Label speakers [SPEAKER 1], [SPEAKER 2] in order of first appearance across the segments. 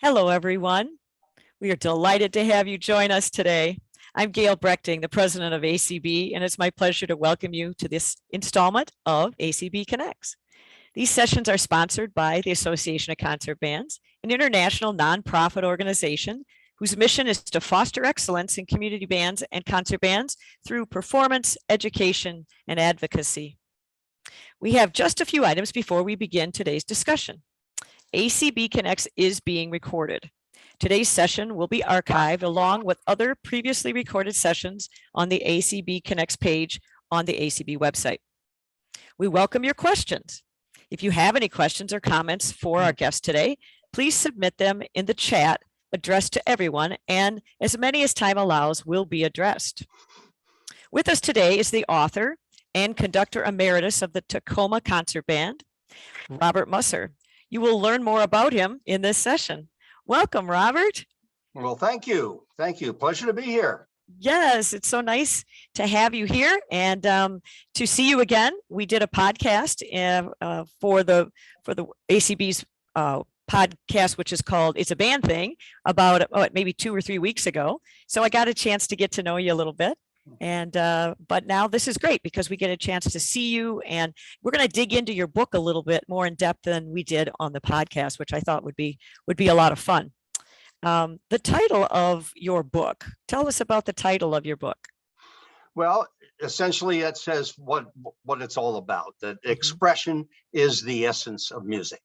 [SPEAKER 1] Hello, everyone. We are delighted to have you join us today. I'm Gail Brechting, the president of ACB, and it's my pleasure to welcome you to this installment of ACB Connects. These sessions are sponsored by the Association of Concert Bands, an international nonprofit organization whose mission is to foster excellence in community bands and concert bands through performance, education, and advocacy. We have just a few items before we begin today's discussion. ACB Connects is being recorded. Today's session will be archived along with other previously recorded sessions on the ACB Connects page on the ACB website. We welcome your questions. If you have any questions or comments for our guest today, please submit them in the chat addressed to everyone, and as many as time allows will be addressed. With us today is the author and conductor emeritus of the Tacoma Concert Band, Robert Musser. You will learn more about him in this session. Welcome, Robert.
[SPEAKER 2] Well, thank you. Thank you. Pleasure to be here.
[SPEAKER 1] Yes, it's so nice to have you here and to see you again. We did a podcast for the ACB's podcast, which is called It's a Band Thing, about maybe 2 or 3 weeks ago. So I got a chance to get to know you a little bit. And but now this is great because we get a chance to see you, and we're going to dig into your book a little bit more in depth than we did on the podcast, which I thought would be a lot of fun. The title of your book, tell us about the title of your book.
[SPEAKER 2] Well, essentially it says what it's all about, that expression is the essence of music.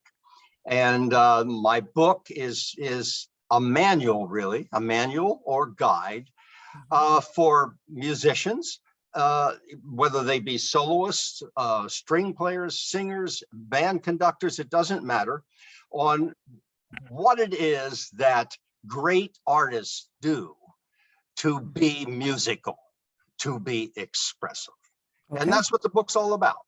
[SPEAKER 2] And my book is a manual, really, a manual or guide for musicians, whether they be soloists, string players, singers, band conductors, it doesn't matter, on what it is that great artists do to be musical, to be expressive. Okay. And that's what the book's all about.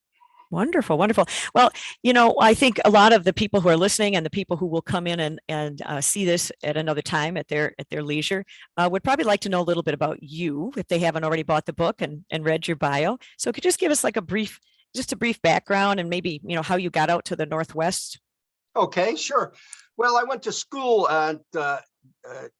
[SPEAKER 1] Wonderful, wonderful. Well, you know, I think a lot of the people who are listening and the people who will come in and see this at another time at their leisure would probably like to know a little bit about you if they haven't already bought the book and read your bio. So could you just give us like a brief background and maybe, you know, how you got out to the Northwest?
[SPEAKER 2] Okay, sure. Well, I went to school at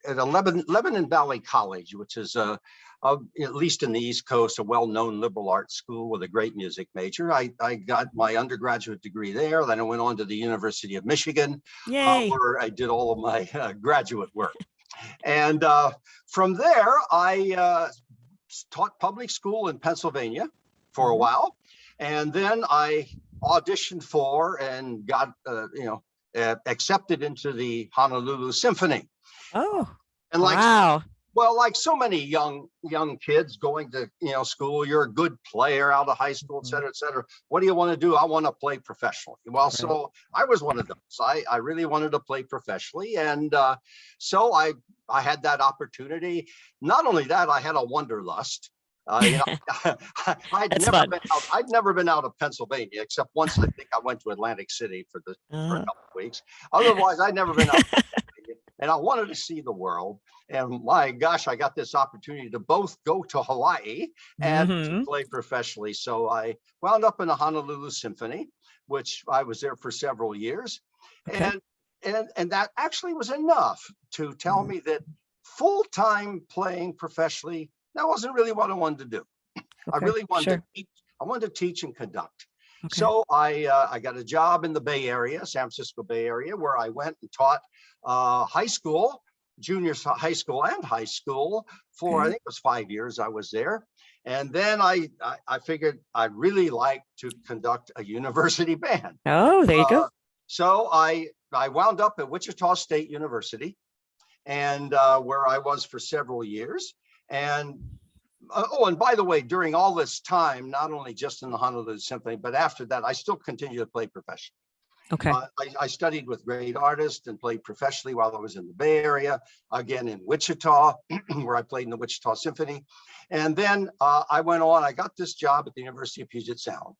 [SPEAKER 2] Lebanon Valley College, which is at least in the East Coast, a well-known liberal arts school with a great music major. I got my undergraduate degree there. Then I went on to the University of Michigan, where I did all of my graduate work. And from there, I taught public school in Pennsylvania for a while. And then I auditioned for and got, accepted into the Honolulu Symphony.
[SPEAKER 1] Oh,
[SPEAKER 2] and
[SPEAKER 1] wow.
[SPEAKER 2] Well, like so many young kids going to school, you're a good player out of high school, et cetera, et cetera. What do you want to do? I want to play professionally. Well, right. So I was one of those. I really wanted to play professionally, and so I had that opportunity. Not only that, I had a wanderlust. I'd never been out of Pennsylvania except once. I think I went to Atlantic City for a couple of weeks. Otherwise, I'd never been out. And I wanted to see the world. And my gosh, I got this opportunity to both go to Hawaii and to play professionally. So I wound up in the Honolulu Symphony, which I was there for several years. Okay. And that actually was enough to tell me that full-time playing professionally, that wasn't really what I wanted to do. Okay. I really wanted to teach. I wanted to teach and conduct. Okay. So I got a job in the Bay Area, San Francisco Bay Area, where I went and taught high school, junior high school and high school for, I think it was 5 years I was there. And then I figured I'd really like to conduct a university band.
[SPEAKER 1] Oh, there you go.
[SPEAKER 2] So I wound up at Wichita State University, and where I was for several years. And and by the way, during all this time, not only just in the Honolulu Symphony, but after that, I still continue to play professionally.
[SPEAKER 1] Okay.
[SPEAKER 2] I studied with great artists and played professionally while I was in the Bay Area, again in Wichita, where I played in the Wichita Symphony. And then I went on, I got this job at the University of Puget Sound.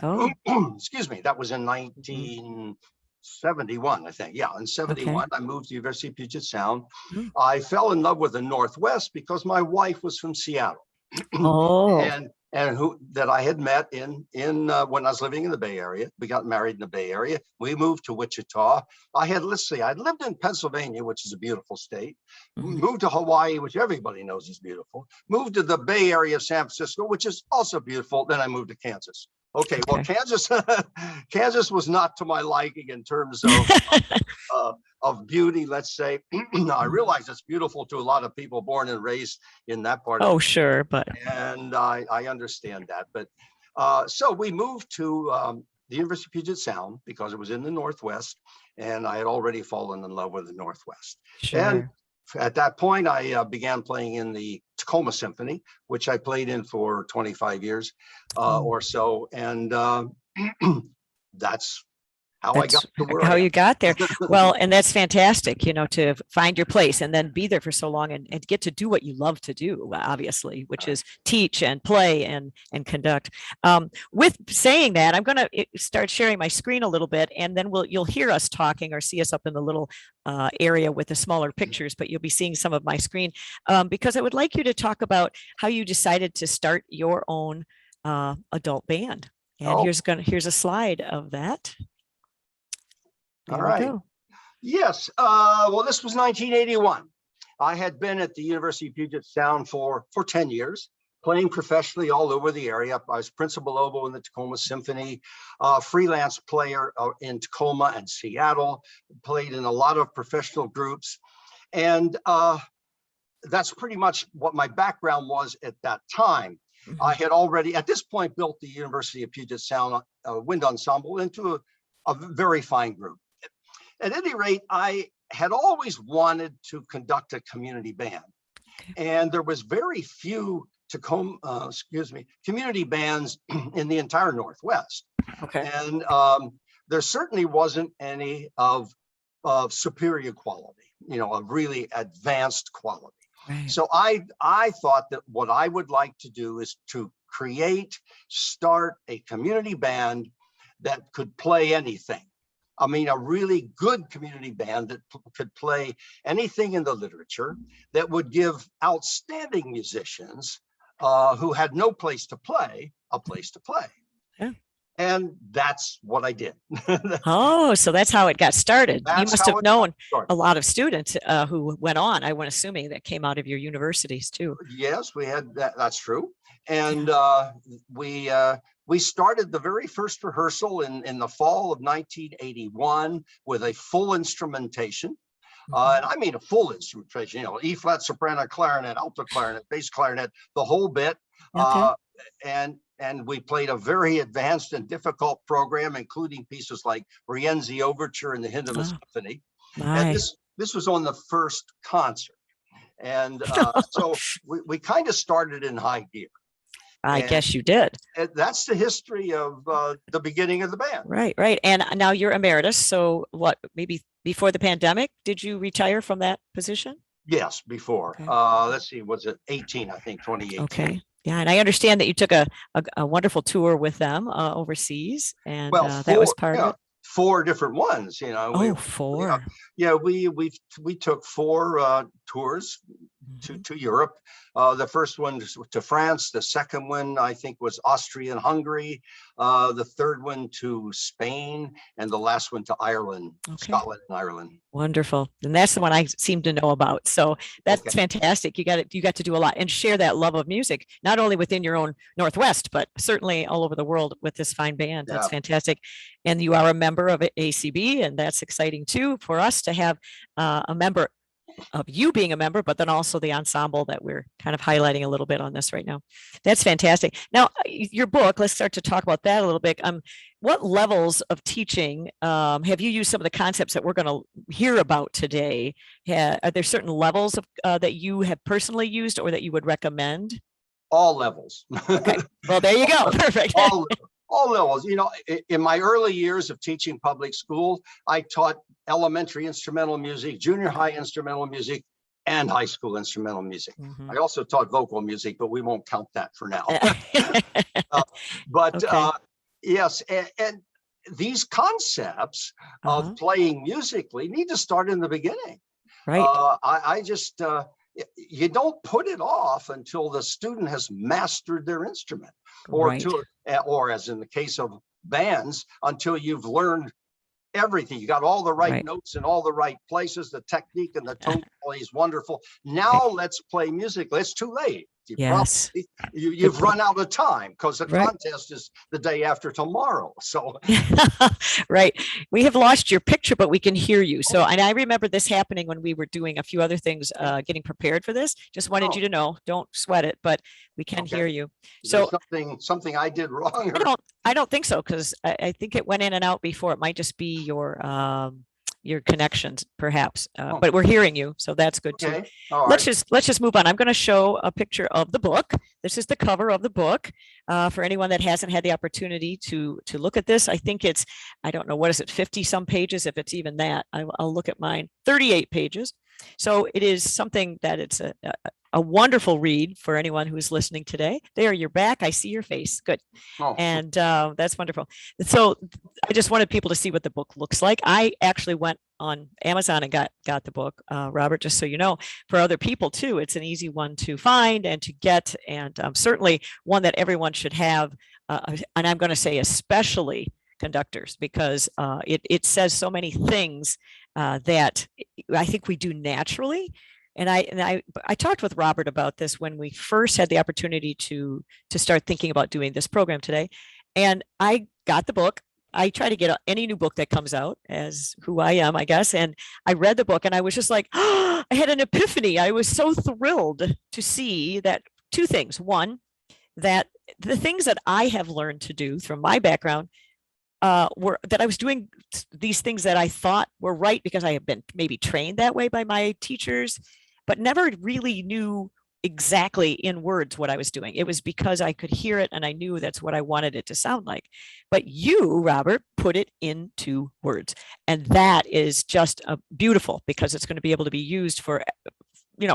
[SPEAKER 2] Oh. Excuse me, that was in 1971, I think. Yeah, in 71, I moved to the University of Puget Sound. I fell in love with the Northwest because my wife was from Seattle.
[SPEAKER 1] Oh.
[SPEAKER 2] And and who that I had met in when I was living in the Bay Area. We got married in the Bay Area. We moved to Wichita. I'd lived in Pennsylvania, which is a beautiful state. Moved to Hawaii, which everybody knows is beautiful. Moved to the Bay Area of San Francisco, which is also beautiful. Then I moved to Kansas. Okay, well, Kansas was not to my liking in terms of beauty, let's say. I realize it's beautiful to a lot of people born and raised in that part.
[SPEAKER 1] Oh, sure, but
[SPEAKER 2] and I understand that. But so we moved to the University of Puget Sound because it was in the Northwest, and I had already fallen in love with the Northwest.
[SPEAKER 1] sure.
[SPEAKER 2] And at that point, I began playing in the Tacoma Symphony, which I played in for 25 years or so. And that's how I got to where
[SPEAKER 1] how
[SPEAKER 2] I am.
[SPEAKER 1] you got there. Well, and that's fantastic, you know, to find your place and then be there for so long and get to do what you love to do, obviously, which is teach and play and conduct. With saying that, I'm going to start sharing my screen a little bit, and then you'll hear us talking or see us up in the little area with the smaller pictures, but you'll be seeing some of my screen because I would like you to talk about how you decided to start your own adult band. And here's a slide of that. There
[SPEAKER 2] All right. Yes. Well, this was 1981. I had been at the University of Puget Sound for 10 years, playing professionally all over the area. I was principal oboe in the Tacoma Symphony, freelance player in Tacoma and Seattle, played in a lot of professional groups. And that's pretty much what my background was at that time. I had already, at this point, built the University of Puget Sound wind ensemble into a very fine group. At any rate, I had always wanted to conduct a community band, and there was very few community bands in the entire Northwest.
[SPEAKER 1] Okay.
[SPEAKER 2] And there certainly wasn't any of superior quality, you know, of really advanced quality.
[SPEAKER 1] Right.
[SPEAKER 2] So I thought that what I would like to do is to start a community band that could play anything. I mean, a really good community band that could play anything in the literature, that would give outstanding musicians who had no place to play, a place to play.
[SPEAKER 1] Yeah.
[SPEAKER 2] And that's what I did.
[SPEAKER 1] Oh, so that's how it got started. You must have known a lot of students who went on, I'm assuming, that came out of your universities too.
[SPEAKER 2] Yes, we had that. That's true. And we started the very first rehearsal in the fall of 1981 with a full instrumentation. And I mean a full instrumentation, you know, E flat, soprano, clarinet, alto clarinet, bass clarinet, the whole bit.
[SPEAKER 1] Okay.
[SPEAKER 2] And we played a very advanced and difficult program, including pieces like Rienzi Overture and the Hindeman Symphony. And this was on the first concert. And so we kind of started in high gear.
[SPEAKER 1] I guess you did.
[SPEAKER 2] And that's the history of the beginning of the band.
[SPEAKER 1] Right, right. And now you're emeritus. So what, maybe before the pandemic, did you retire from that position?
[SPEAKER 2] Yes, before.
[SPEAKER 1] Okay.
[SPEAKER 2] Let's see, was it 18, I think, 2018.
[SPEAKER 1] Okay. Yeah, and I understand that you took a wonderful tour with them overseas, and that was part of it.
[SPEAKER 2] 4 different ones, you know.
[SPEAKER 1] Oh, 4.
[SPEAKER 2] We took 4 tours to Europe. The first one to France. The second one, I think, was Austria and Hungary. The third one to Spain, and the last one to Ireland, Scotland and Ireland.
[SPEAKER 1] Wonderful. And that's the one I seem to know about. So that's fantastic. You got to do a lot and share that love of music, not only within your own Northwest, but certainly all over the world with this fine band. That's fantastic. And you are a member of ACB, and that's exciting too, for us to have a member of you being a member, but then also the ensemble that we're kind of highlighting a little bit on this right now. That's fantastic. Now, your book, let's start to talk about that a little bit. What levels of teaching have you used some of the concepts that we're going to hear about today? Are there certain levels of that you have personally used or that you would recommend?
[SPEAKER 2] All levels.
[SPEAKER 1] Okay. Well, there you go. Perfect.
[SPEAKER 2] All levels. You know, in my early years of teaching public school, I taught elementary instrumental music, junior high instrumental music, and high school instrumental music. I also taught vocal music, but we won't count that for now. Yes, and these concepts of playing musically need to start in the beginning.
[SPEAKER 1] Right.
[SPEAKER 2] I just you don't put it off until the student has mastered their instrument, or
[SPEAKER 1] Right.
[SPEAKER 2] or as in the case of bands, until you've learned everything. You got all the right notes in all the right places. The technique and the tone quality is wonderful. Now let's play music. It's too late.
[SPEAKER 1] Yes.
[SPEAKER 2] You've run out of time, because the contest is the day after tomorrow. So
[SPEAKER 1] right. We have lost your picture, but we can hear you. So, and I remember this happening when we were doing a few other things, getting prepared for this. Just wanted you to know, don't sweat it, but we can hear you. So
[SPEAKER 2] something I did wrong.
[SPEAKER 1] I don't think so, because I think it went in and out before. It might just be your connections, perhaps, but we're hearing you, so that's good too. Let's just move on. I'm going to show a picture of the book. This is the cover of the book. For anyone that hasn't had the opportunity to look at this, I think it's, I don't know, what is it, 50 some pages, if it's even that. I'll look at mine. 38 pages. So it is something that it's a wonderful read for anyone who is listening today. There, you're back. I see your face. Good. And that's wonderful. So I just wanted people to see what the book looks like. I actually went on Amazon and got the book, Robert, just so you know. For other people too, it's an easy one to find and to get, and certainly one that everyone should have. And I'm going to say especially conductors, because it says so many things that I think we do naturally. And I talked with Robert about this when we first had the opportunity to start thinking about doing this program today. And I got the book. I try to get any new book that comes out, as who I am, I guess. And I read the book and I was just like, oh, I had an epiphany. I was so thrilled to see that two things. One, that the things that I have learned to do from my background were that I was doing these things that I thought were right because I have been maybe trained that way by my teachers, but never really knew exactly in words what I was doing. It was because I could hear it and I knew that's what I wanted it to sound like. But you, Robert, put it into words. And that is just beautiful, because it's going to be able to be used for,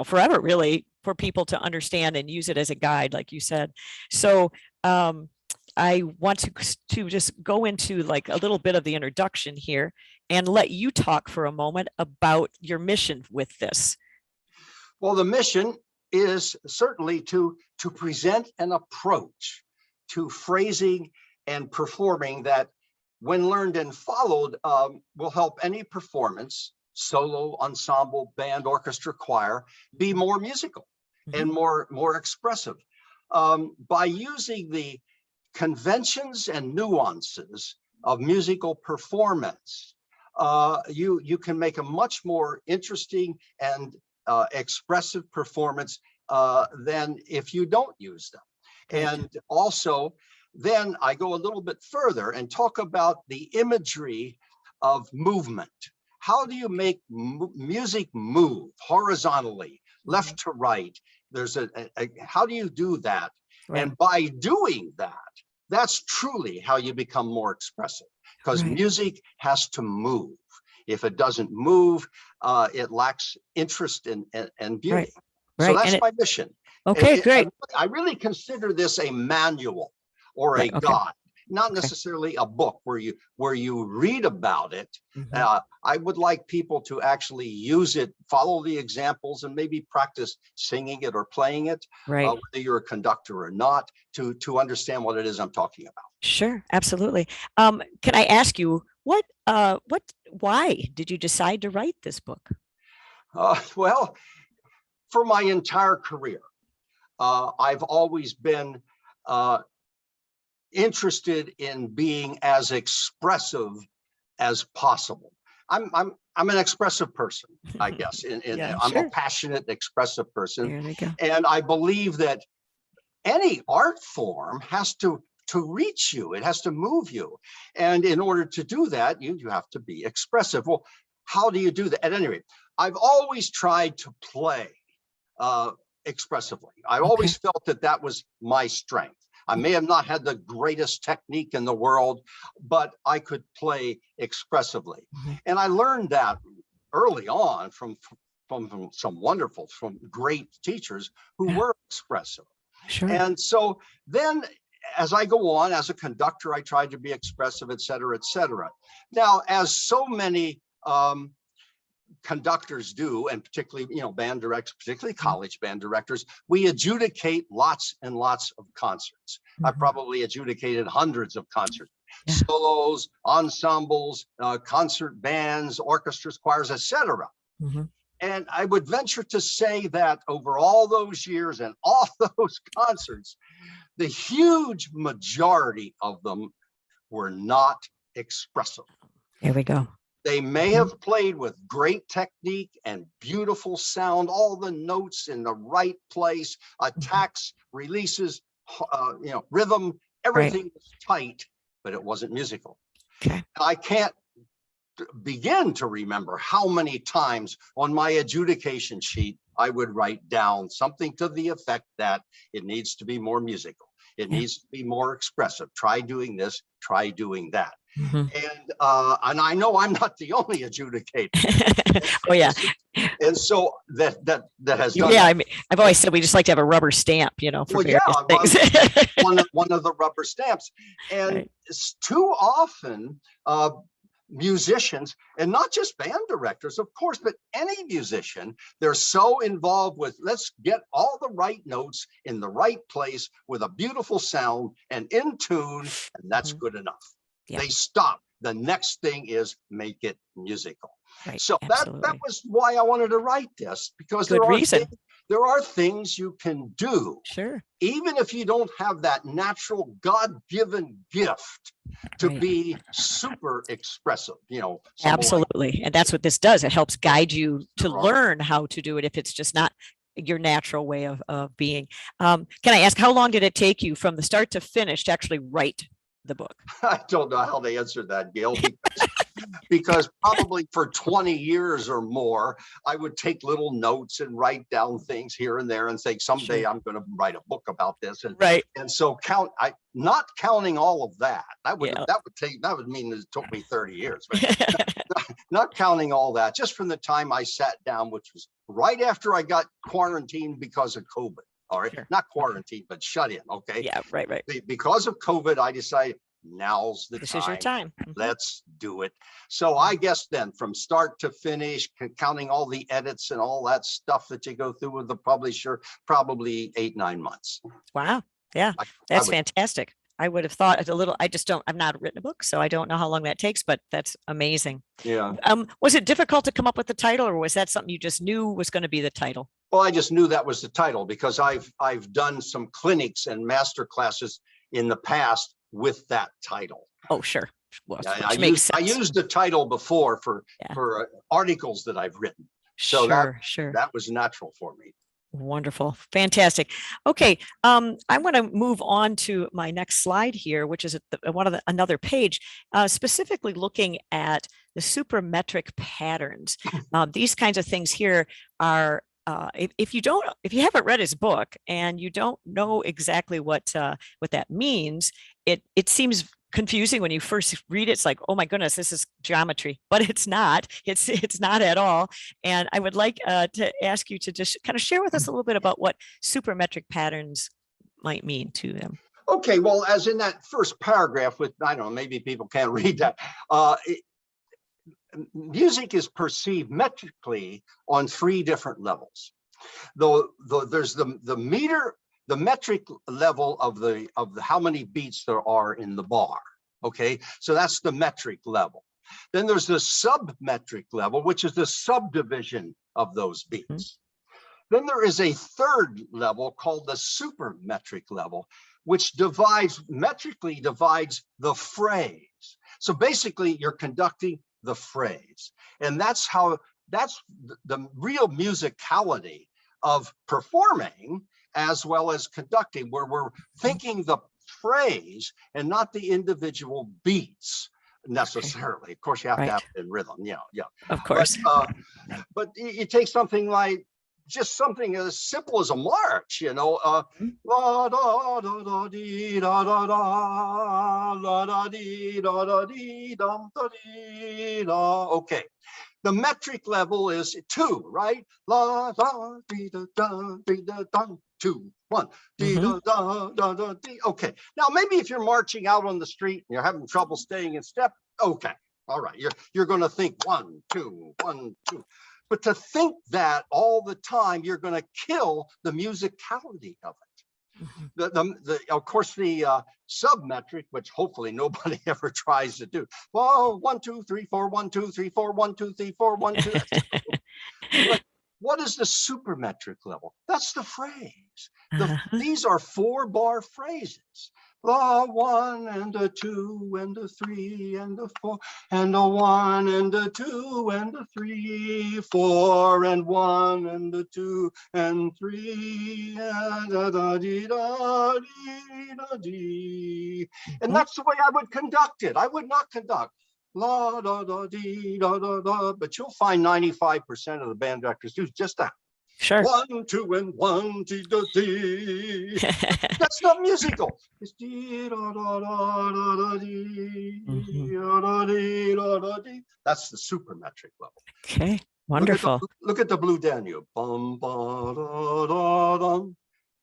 [SPEAKER 1] forever, really, for people to understand and use it as a guide, like you said. So I want to just go into like a little bit of the introduction here and let you talk for a moment about your mission with this.
[SPEAKER 2] Well, the mission is certainly to present an approach to phrasing and performing that, when learned and followed, will help any performance, solo, ensemble, band, orchestra, choir, be more musical and more expressive. By using the conventions and nuances of musical performance, you can make a much more interesting and expressive performance than if you don't use them. And also, then I go a little bit further and talk about the imagery of movement. How do you make music move horizontally, left to right? There's how do you do that? And by doing that, that's truly how you become more expressive, because music has to move. If it doesn't move, it lacks interest and beauty. So that's my mission.
[SPEAKER 1] Okay, great.
[SPEAKER 2] I really consider this a manual or a guide, not necessarily a book where you read about it. I would like people to actually use it, follow the examples, and maybe practice singing it or playing it, whether you're a conductor or not, to understand what it is I'm talking about.
[SPEAKER 1] Sure, absolutely. Can I ask you, why did you decide to write this book?
[SPEAKER 2] Well, for my entire career, I've always been interested in being as expressive as possible. I'm an expressive person, I guess. I'm a passionate, expressive person, and I believe that any art form has to reach you. It has to move you, and in order to do that, you have to be expressive. Well, how do you do that? At any rate, I've always tried to play expressively. I always felt that was my strength. I may have not had the greatest technique in the world, but I could play expressively. And I learned that early on from some great teachers who were expressive. And so then, as I go on as a conductor, I tried to be expressive, et cetera, et cetera. Now, as so many conductors do, and particularly, band directors, particularly college band directors, we adjudicate lots and lots of concerts. I probably adjudicated hundreds of concerts, solos, ensembles, concert bands, orchestras, choirs, etc. And I would venture to say that over all those years and all those concerts, the huge majority of them were not expressive.
[SPEAKER 1] There we go.
[SPEAKER 2] They may have played with great technique and beautiful sound, all the notes in the right place, attacks, releases, rhythm, everything was tight, but it wasn't musical.
[SPEAKER 1] Okay.
[SPEAKER 2] I can't begin to remember how many times on my adjudication sheet I would write down something to the effect that it needs to be more musical. It needs to be more expressive. Try doing this, try doing that. And I know I'm not the only adjudicator.
[SPEAKER 1] Oh yeah.
[SPEAKER 2] And so that has done.
[SPEAKER 1] Yeah, I mean, I've always said we just like to have a rubber stamp, for various things.
[SPEAKER 2] one of the rubber stamps. And it's too often musicians, and not just band directors, of course, but any musician, they're so involved with, let's get all the right notes in the right place with a beautiful sound and in tune, and that's good enough. They stop. The next thing is make it musical. So that was why I wanted to write this, because there are things you can do, even if you don't have that natural God-given gift to be super expressive,
[SPEAKER 1] Absolutely. And that's what this does. It helps guide you to learn how to do it if it's just not your natural way of being. Can I ask, how long did it take you from the start to finish to actually write the book?
[SPEAKER 2] I don't know how they answered that, Gail, because probably for 20 years or more, I would take little notes and write down things here and there and say, someday I'm going to write a book about this. And so not counting all of that, that would mean it took me 30 years, but not counting all that, just from the time I sat down, which was right after I got quarantined because of COVID. All right, not quarantine, but shut in. Okay.
[SPEAKER 1] Yeah, right.
[SPEAKER 2] Because of COVID, I decided now's the time.
[SPEAKER 1] This is your time.
[SPEAKER 2] Let's do it. So I guess then from start to finish, counting all the edits and all that stuff that you go through with the publisher, probably 8-9 months.
[SPEAKER 1] Wow. Yeah, that's fantastic. I would have thought a little, I've not written a book, so I don't know how long that takes, but that's amazing.
[SPEAKER 2] Yeah.
[SPEAKER 1] Was it difficult to come up with the title, or was that something you just knew was going to be the title?
[SPEAKER 2] Well, I just knew that was the title because I've done some clinics and master classes in the past with that title.
[SPEAKER 1] Oh, sure. Well,
[SPEAKER 2] I used the title before for articles that I've written. So that was natural for me.
[SPEAKER 1] Wonderful. Fantastic. Okay. I want to move on to my next slide here, which is another page, specifically looking at the supermetric patterns. These kinds of things here are, if you haven't read his book and you don't know exactly what that means, it seems confusing when you first read it. It's like, oh my goodness, this is geometry, but it's not. It's not at all. And I would like to ask you to just kind of share with us a little bit about what supermetric patterns might mean to them.
[SPEAKER 2] Okay, well, as in that first paragraph, with I don't know, maybe people can't read that. Music is perceived metrically on 3 different levels. Though there's the metric level of the how many beats there are in the bar. Okay, so that's the metric level. Then there's the submetric level, which is the subdivision of those beats. Then there is a third level called the supermetric level, which metrically divides the phrase. So basically you're conducting the phrase. And that's the real musicality of performing as well as conducting, where we're thinking the phrase and not the individual beats necessarily. Of course, you have to have it in rhythm. Yeah.
[SPEAKER 1] Of course.
[SPEAKER 2] But you take something like just something as simple as a march, la da da da dee da da da la da dee da da dee dum da dee da. Okay. The metric level is 2, right? La da dee da da dee da dum 2 1 dee da da da da dee. Okay. Now maybe if you're marching out on the street and you're having trouble staying in step, okay, All right, you're going to think 1, 2, 1, 2. But to think that all the time, you're going to kill the musicality of it. Of course, the submetric, which hopefully nobody ever tries to do. Well, 1, 2, 3, 4, 1, 2, 3, 4, 1, 2, 3, 4, 1, 2. But what is the supermetric level? That's the phrase. These are 4-bar phrases. The 1 and the 2 and the 3 and the 4 and the 1 and the 2 and the 3, 4 and 1 and the 2 and 3 and da dee da dee da dee. And that's the way I would conduct it. I would not conduct la da da dee da da da. But you'll find 95% of the band directors do just that.
[SPEAKER 1] Sure.
[SPEAKER 2] 1, 2, and 1, dee, da, dee. That's not musical. It's dee, da, da, da, da, da, dee, da, da, dee, da, da, dee. That's the supermetric level.
[SPEAKER 1] Okay, wonderful.
[SPEAKER 2] Look at the Blue Danube. Bum, ba, da, da, dum.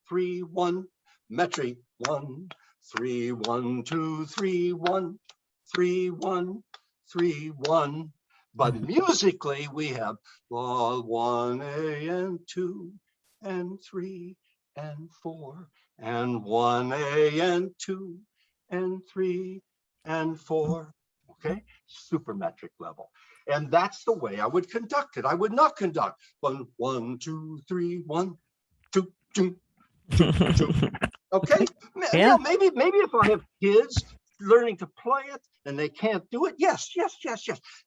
[SPEAKER 2] 3, 1, metric 1, 3, 1, 2, 3, 1, 3, 1, 3, 1. But musically, we have 1A and 2 and 3 and 4 and 1A and 2 and 3 and 4. Okay, supermetric level. And that's the way I would conduct it. I would not conduct 1, 1, 2, 3, 1, 2, 2, 2, 2. Okay, yeah. Maybe if I have kids learning to play it and they can't do it, yes.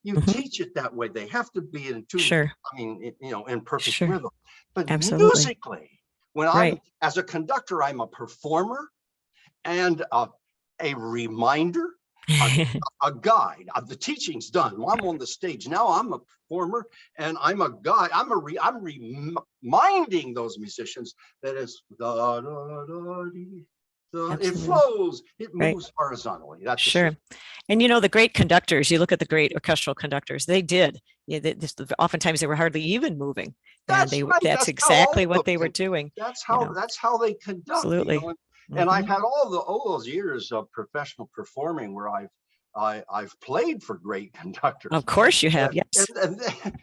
[SPEAKER 2] You teach it that way. They have to be in tune. Sure. I mean, in perfect rhythm. But musically, when I'm as a conductor, I'm a performer and a reminder, a guide. The teaching's done. I'm on the stage now. I'm a performer and I'm a guide. I'm reminding those musicians that it's da da da dee. It flows, it moves horizontally. That's
[SPEAKER 1] sure. And the great conductors, you look at the great orchestral conductors, they did. Oftentimes they were hardly even moving. And that's exactly what they were doing.
[SPEAKER 2] That's how they conduct.
[SPEAKER 1] Absolutely.
[SPEAKER 2] And I've had all those years of professional performing where I've played for great conductors.
[SPEAKER 1] Of course you have, yes.
[SPEAKER 2] And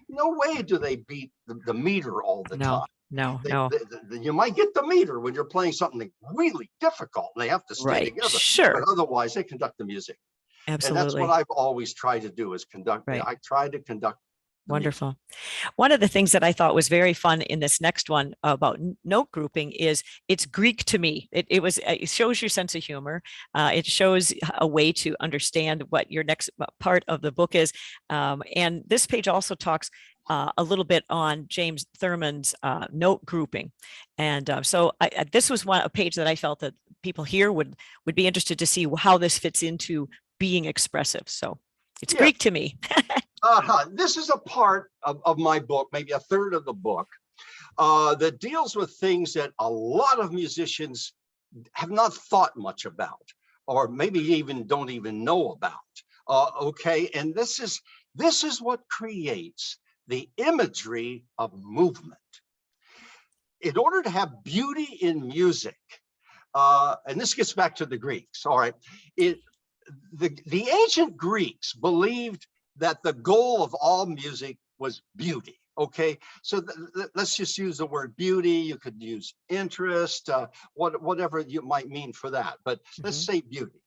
[SPEAKER 2] no way do they beat the meter all the time.
[SPEAKER 1] No.
[SPEAKER 2] You might get the meter when you're playing something really difficult and they have to stay together.
[SPEAKER 1] Sure.
[SPEAKER 2] But otherwise, they conduct the music.
[SPEAKER 1] Absolutely.
[SPEAKER 2] And that's what I've always tried to do is conduct. I try to conduct.
[SPEAKER 1] Wonderful. One of the things that I thought was very fun in this next one about note grouping is it's Greek to me. It shows your sense of humor. It shows a way to understand what your next part of the book is. And this page also talks a little bit on James Thurman's note grouping. And so this was a page that I felt that people here would be interested to see how this fits into being expressive. So it's Greek to me.
[SPEAKER 2] This is a part of my book, maybe a third of the book, that deals with things that a lot of musicians have not thought much about, or maybe even don't even know about. Okay, and this is what creates the imagery of movement. In order to have beauty in music, and this gets back to the Greeks, all right, the ancient Greeks believed that the goal of all music was beauty. Okay, so let's just use the word beauty. You could use interest, whatever you might mean for that, but let's say beauty.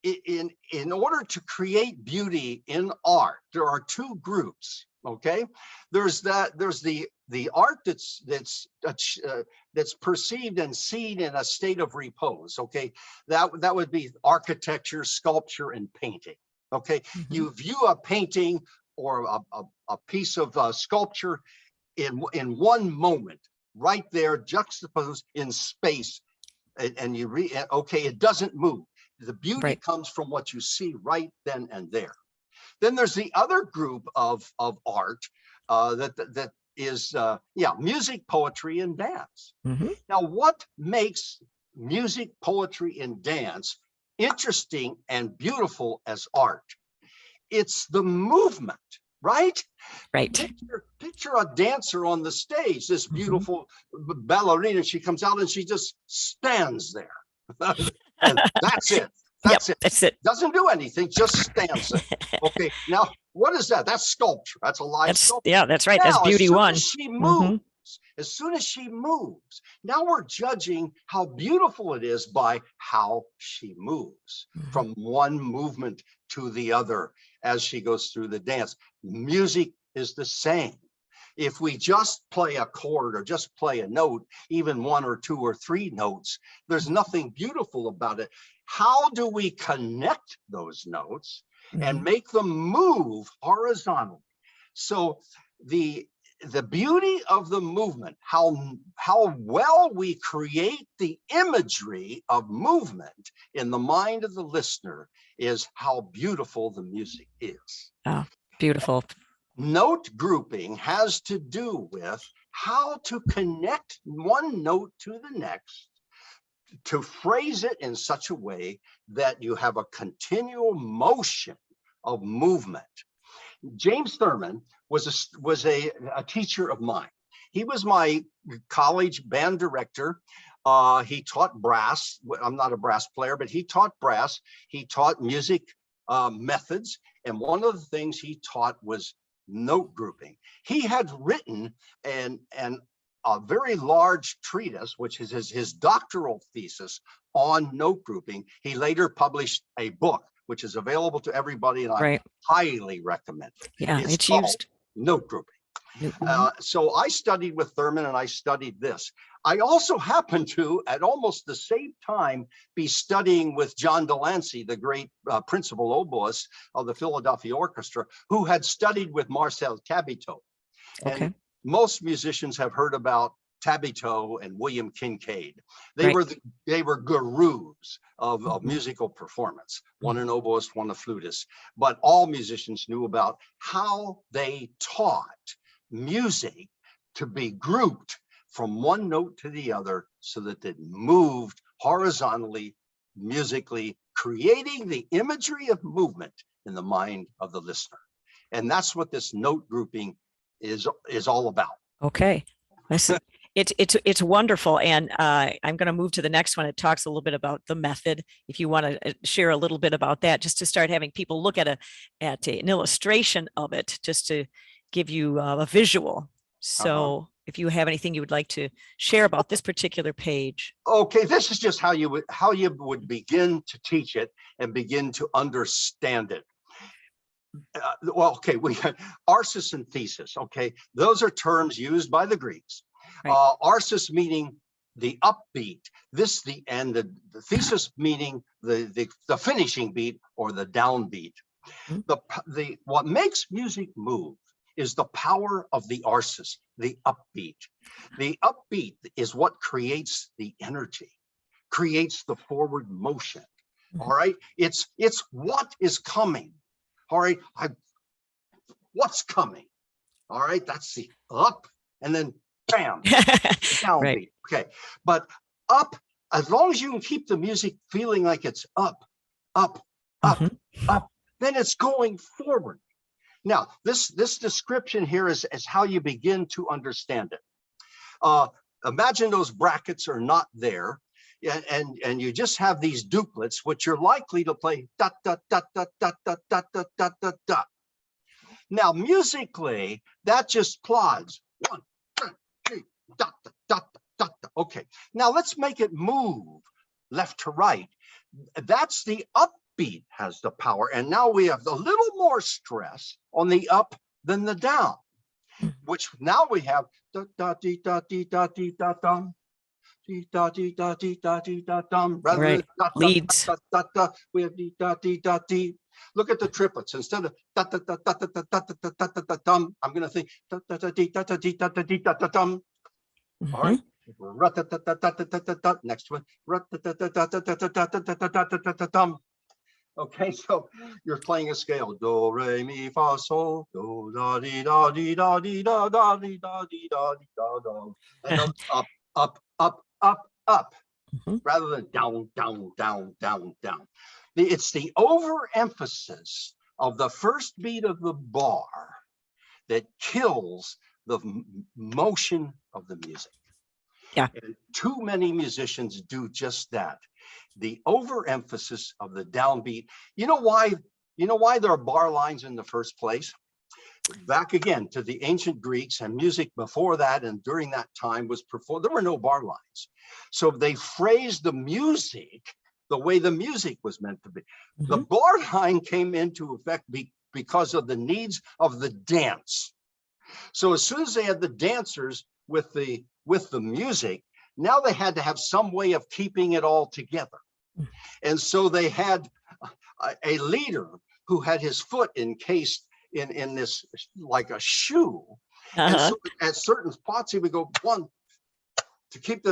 [SPEAKER 2] In order to create beauty in art, there are two groups. Okay, there's the art that's perceived and seen in a state of repose. Okay, that would be architecture, sculpture, and painting. Okay, you view a painting or a piece of sculpture in one moment, right there, juxtaposed in space, and you okay, it doesn't move. The beauty comes from what you see right then and there. Then there's the other group of art that is music, poetry, and dance. Now, what makes music, poetry, and dance interesting and beautiful as art? It's the movement, right? Picture a dancer on the stage, this beautiful ballerina. She comes out and she just stands there. And that's it. That's it.
[SPEAKER 1] That's it.
[SPEAKER 2] Doesn't do anything, just stands it. Okay, now what is that? That's sculpture. That's a live sculpture.
[SPEAKER 1] Yeah, that's right. That's
[SPEAKER 2] Now,
[SPEAKER 1] beauty one.
[SPEAKER 2] As soon as she moves, now we're judging how beautiful it is by how she moves from one movement to the other as she goes through the dance. Music is the same. If we just play a chord or just play a note, even one or two or three notes, there's nothing beautiful about it. How do we connect those notes and make them move horizontally? So the beauty of the movement, how well we create the imagery of movement in the mind of the listener, is how beautiful the music is.
[SPEAKER 1] Oh, beautiful.
[SPEAKER 2] Note grouping has to do with how to connect one note to the next, to phrase it in such a way that you have a continual motion of movement. James Thurman was a teacher of mine. He was my college band director. He taught brass. I'm not a brass player, but he taught brass. He taught music methods. And one of the things he taught was note grouping. He had written a very large treatise, which is his doctoral thesis on note grouping. He later published a book, which is available to everybody, and I highly recommend it.
[SPEAKER 1] Yeah, it's used.
[SPEAKER 2] Note grouping. So I studied with Thurman, and I studied this. I also happened to, at almost the same time, be studying with John Delancey, the great principal oboist of the Philadelphia Orchestra, who had studied with Marcel Tabito. And most musicians have heard about Tabito and William Kincaid. They were gurus of musical performance, one an oboist, one a flutist, but all musicians knew about how they taught music to be grouped from one note to the other so that it moved horizontally, musically, creating the imagery of movement in the mind of the listener. And that's what this note grouping is all about.
[SPEAKER 1] Okay. It's wonderful. And I'm going to move to the next one. It talks a little bit about the method. If you want to share a little bit about that, just to start having people look at an illustration of it, just to give you a visual. So if you have anything you would like to share about this particular page.
[SPEAKER 2] Okay, this is just how you would begin to teach it and begin to understand it. Well, okay, we have arsis and thesis. Okay, those are terms used by the Greeks. Arsis meaning the upbeat, the thesis meaning the finishing beat or the downbeat. What makes music move is the power of the arsis, the upbeat. The upbeat is what creates the energy, creates the forward motion. All right, it's what is coming. All right, what's coming? All right, that's the up, and then bam, downbeat. Okay, but up, as long as you can keep the music feeling like it's up, up, up, up, then it's going forward. Now, this description here is how you begin to understand it. Imagine those brackets are not there, and you just have these duplets, which you're likely to play dot, dot, dot, dot, dot, dot, dot, dot, dot, dot, dot. Now, musically, that just plods. 1, 2, 3, dot, dot, dot, dot, dot. Okay, now let's make it move left to right. That's the upbeat has the power. And now we have a little more stress on the up than the down, which now we have da da dee da dee da dee da dum. Da dee da dee da dee da dum. Rather than
[SPEAKER 1] leads.
[SPEAKER 2] Da, da, da, we have dee da dee da dee. Look at the triplets. Instead of da da da da da da da da da da da dum, I'm going to think da da da dee da da dee da da dee da da dum. All right. Next one. Okay, so you're playing a scale. Do, re, mi, fa, sol, do, da, dee, da, dee, da, dee, da, da, dee, da, dee, da, dee, da, da. And then up, up, up, up, up, rather than down, down, down, down, down. It's the overemphasis of the first beat of the bar that kills the motion of the music.
[SPEAKER 1] Yeah.
[SPEAKER 2] And too many musicians do just that. The overemphasis of the downbeat. You know why there are bar lines in the first place? Back again to the ancient Greeks, and music before that and during that time was performed. There were no bar lines. So they phrased the music the way the music was meant to be. The bar line came into effect because of the needs of the dance. So as soon as they had the dancers with the music, now they had to have some way of keeping it all together. And so they had a leader who had his foot encased in this like a shoe. And so at certain spots, he would go one to keep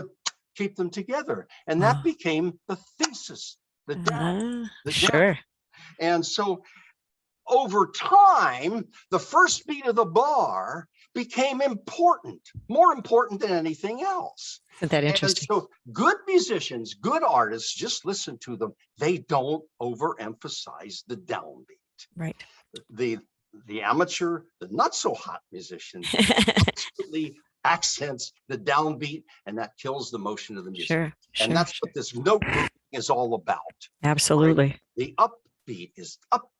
[SPEAKER 2] them together. And that became the thesis, the down.
[SPEAKER 1] Sure.
[SPEAKER 2] And so over time, the first beat of the bar became important, more important than anything else.
[SPEAKER 1] Isn't that interesting?
[SPEAKER 2] And so good musicians, good artists, just listen to them. They don't overemphasize the downbeat.
[SPEAKER 1] Right.
[SPEAKER 2] The amateur, the not so hot musician absolutely accents the downbeat, and that kills the motion of the music.
[SPEAKER 1] Sure.
[SPEAKER 2] And that's what this note grouping is all about.
[SPEAKER 1] Absolutely.
[SPEAKER 2] Right? The upbeat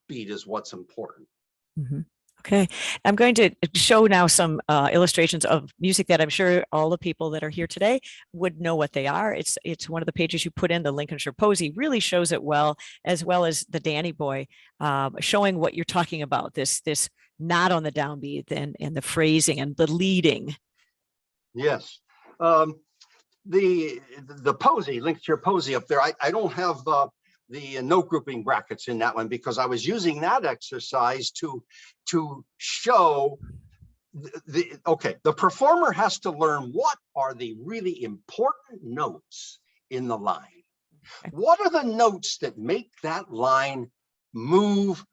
[SPEAKER 2] is what's important.
[SPEAKER 1] Okay, I'm going to show now some illustrations of music that I'm sure all the people that are here today would know what they are. It's one of the pages you put in. The Lincolnshire Posy really shows it well as the Danny Boy, showing what you're talking about. This not on the downbeat and the phrasing and the leading.
[SPEAKER 2] Yes, the Posy, Lincolnshire Posy up there. I don't have the note grouping brackets in that one because I was using that exercise to show the performer has to learn what are the really important notes in the line. What are the notes that make that line move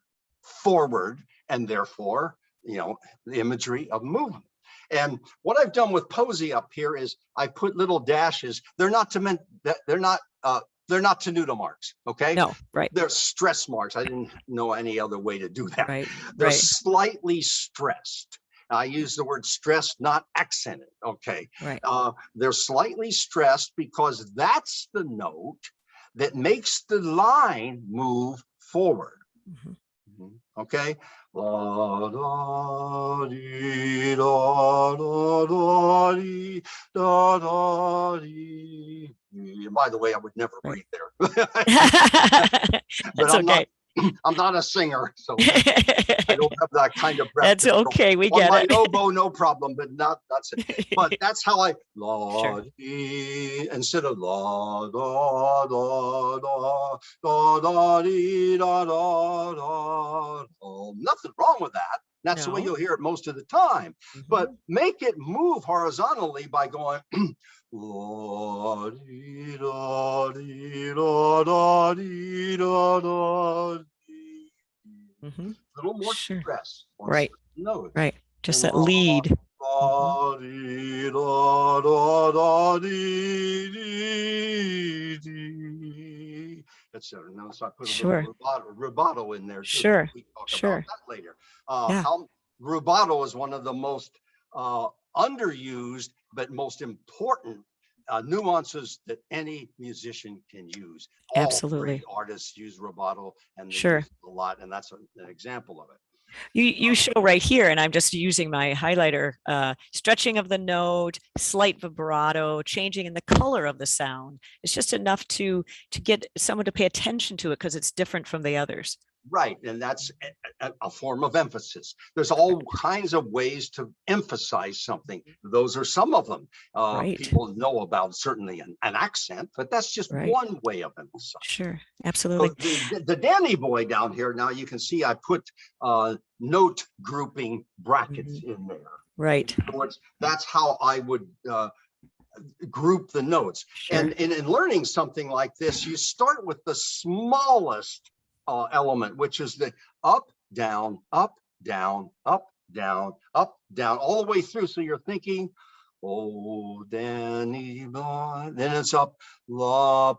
[SPEAKER 2] forward, and therefore, the imagery of movement. And what I've done with Posy up here is I put little dashes. They're not tenuto marks, okay?
[SPEAKER 1] No, right.
[SPEAKER 2] They're stress marks. I didn't know any other way to do that.
[SPEAKER 1] Right.
[SPEAKER 2] They're slightly stressed. I use the word stressed, not accented, okay?
[SPEAKER 1] Right.
[SPEAKER 2] They're slightly stressed because that's the note that makes the line move forward. Okay? La, da, dee, da, da, da, dee, da, da, dee. By the way, I would never breathe there.
[SPEAKER 1] That's okay.
[SPEAKER 2] I'm not a singer, so I don't have that kind of breath.
[SPEAKER 1] That's okay. We get it.
[SPEAKER 2] Oboe, no problem, but that's it. But that's how I la dee instead of la da da da da da dee da da da. Nothing wrong with that. That's the way you'll hear it most of the time. But make it move horizontally by going la dee da dee da da dee da da. A little more stress.
[SPEAKER 1] Right.
[SPEAKER 2] No.
[SPEAKER 1] Right. Just that lead.
[SPEAKER 2] Etc. Now, so I put a little rubato in there. Too.
[SPEAKER 1] Sure.
[SPEAKER 2] We talk about that later. How rubato is one of the most underused but most important nuances that any musician can use.
[SPEAKER 1] Absolutely.
[SPEAKER 2] All great artists use rubato, and they use it a lot, and that's an example of it.
[SPEAKER 1] You show right here, and I'm just using my highlighter, stretching of the note, slight vibrato, changing in the color of the sound. It's just enough to get someone to pay attention to it because it's different from the others.
[SPEAKER 2] Right, and that's a form of emphasis. There's all kinds of ways to emphasize something. Those are some of them. People know about certainly an accent, but that's just one way of emphasizing.
[SPEAKER 1] Sure, absolutely.
[SPEAKER 2] So the Danny Boy down here, now you can see I put note grouping brackets in there.
[SPEAKER 1] Right.
[SPEAKER 2] That's how I would group the notes.
[SPEAKER 1] Sure.
[SPEAKER 2] And in learning something like this, you start with the smallest element, which is the up, down, up, down, up, down, up, down, all the way through. So you're thinking, oh, Danny boy. Then it's up, down,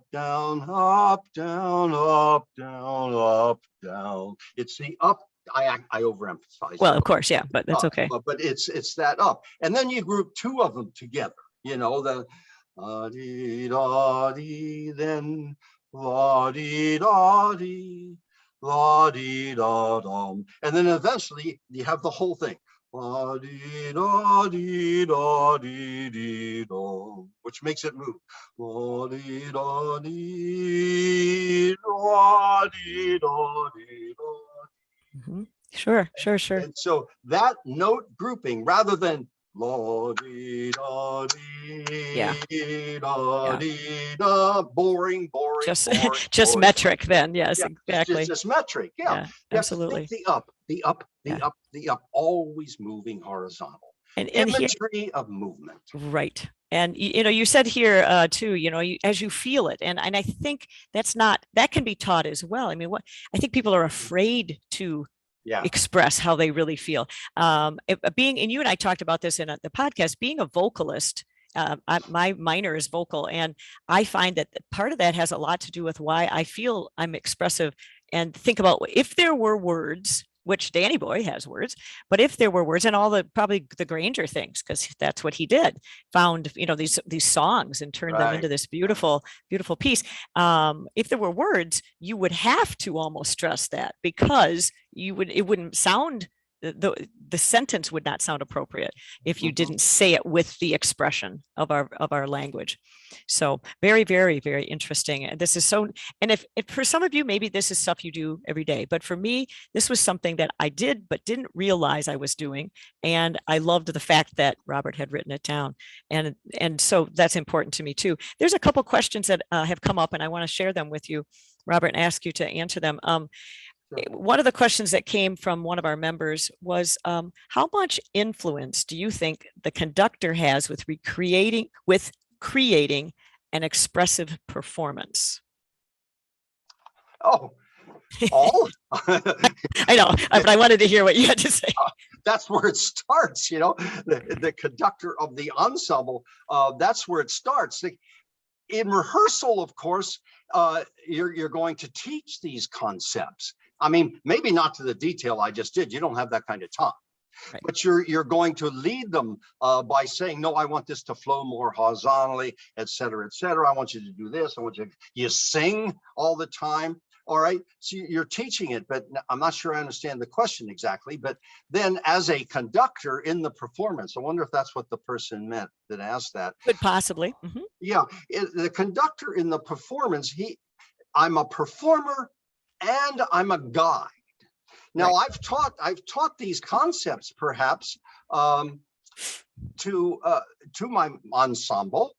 [SPEAKER 2] up, down, up, down, up, down. It's the up. I overemphasize.
[SPEAKER 1] Well, of course, yeah, but that's okay.
[SPEAKER 2] But it's that up, and then you group two of them together. The then la dee da dee, la dee da dum. And then eventually you have the whole thing. La dee da dee da dee dee dum, which makes it move. La dee da dee da dee da dee da.
[SPEAKER 1] Mm-hmm. Sure.
[SPEAKER 2] And so that note grouping, rather than la dee da dee da dee da, boring,
[SPEAKER 1] Just
[SPEAKER 2] boring.
[SPEAKER 1] metric then. Yes,
[SPEAKER 2] Yeah,
[SPEAKER 1] exactly.
[SPEAKER 2] just metric. Yeah. You have to
[SPEAKER 1] Absolutely.
[SPEAKER 2] think the up, always moving horizontal.
[SPEAKER 1] And here,
[SPEAKER 2] Imagery of movement.
[SPEAKER 1] right. And you said here too, as you feel it, and I think that can be taught as well. I mean, I think people are afraid to express how they really feel. And you and I talked about this in the podcast, being a vocalist. My minor is vocal, and I find that part of that has a lot to do with why I feel I'm expressive, and think about if there were words, which Danny Boy has words, but if there were words, and probably the Granger things, because that's what he did, found these songs and turned them into this beautiful piece. If there were words, you would have to almost stress that, because it wouldn't sound, the sentence would not sound appropriate if you didn't say it with the expression of our language. So very, very, very interesting. And this is and if for some of you, maybe this is stuff you do every day, but for me, this was something that I did, but didn't realize I was doing. And I loved the fact that Robert had written it down. And so that's important to me too. There's a couple questions that have come up, and I want to share them with you, Robert, and ask you to answer them. One of the questions that came from one of our members was, how much influence do you think the conductor has with creating an expressive performance?
[SPEAKER 2] Oh, all?
[SPEAKER 1] I know, but I wanted to hear what you had to say.
[SPEAKER 2] That's where it starts, the conductor of the ensemble. That's where it starts. In rehearsal, of course, you're going to teach these concepts. I mean, maybe not to the detail I just did. You don't have that kind of time. Right. But you're going to lead them by saying, no, I want this to flow more horizontally, et cetera, et cetera. I want you to do this. You sing all the time. All right. So you're teaching it, but I'm not sure I understand the question exactly. But then as a conductor in the performance, I wonder if that's what the person meant that asked that.
[SPEAKER 1] Could possibly. Mm-hmm.
[SPEAKER 2] Yeah. The conductor in the performance, I'm a performer and I'm a guide. Now, right. I've taught these concepts perhaps to my ensemble,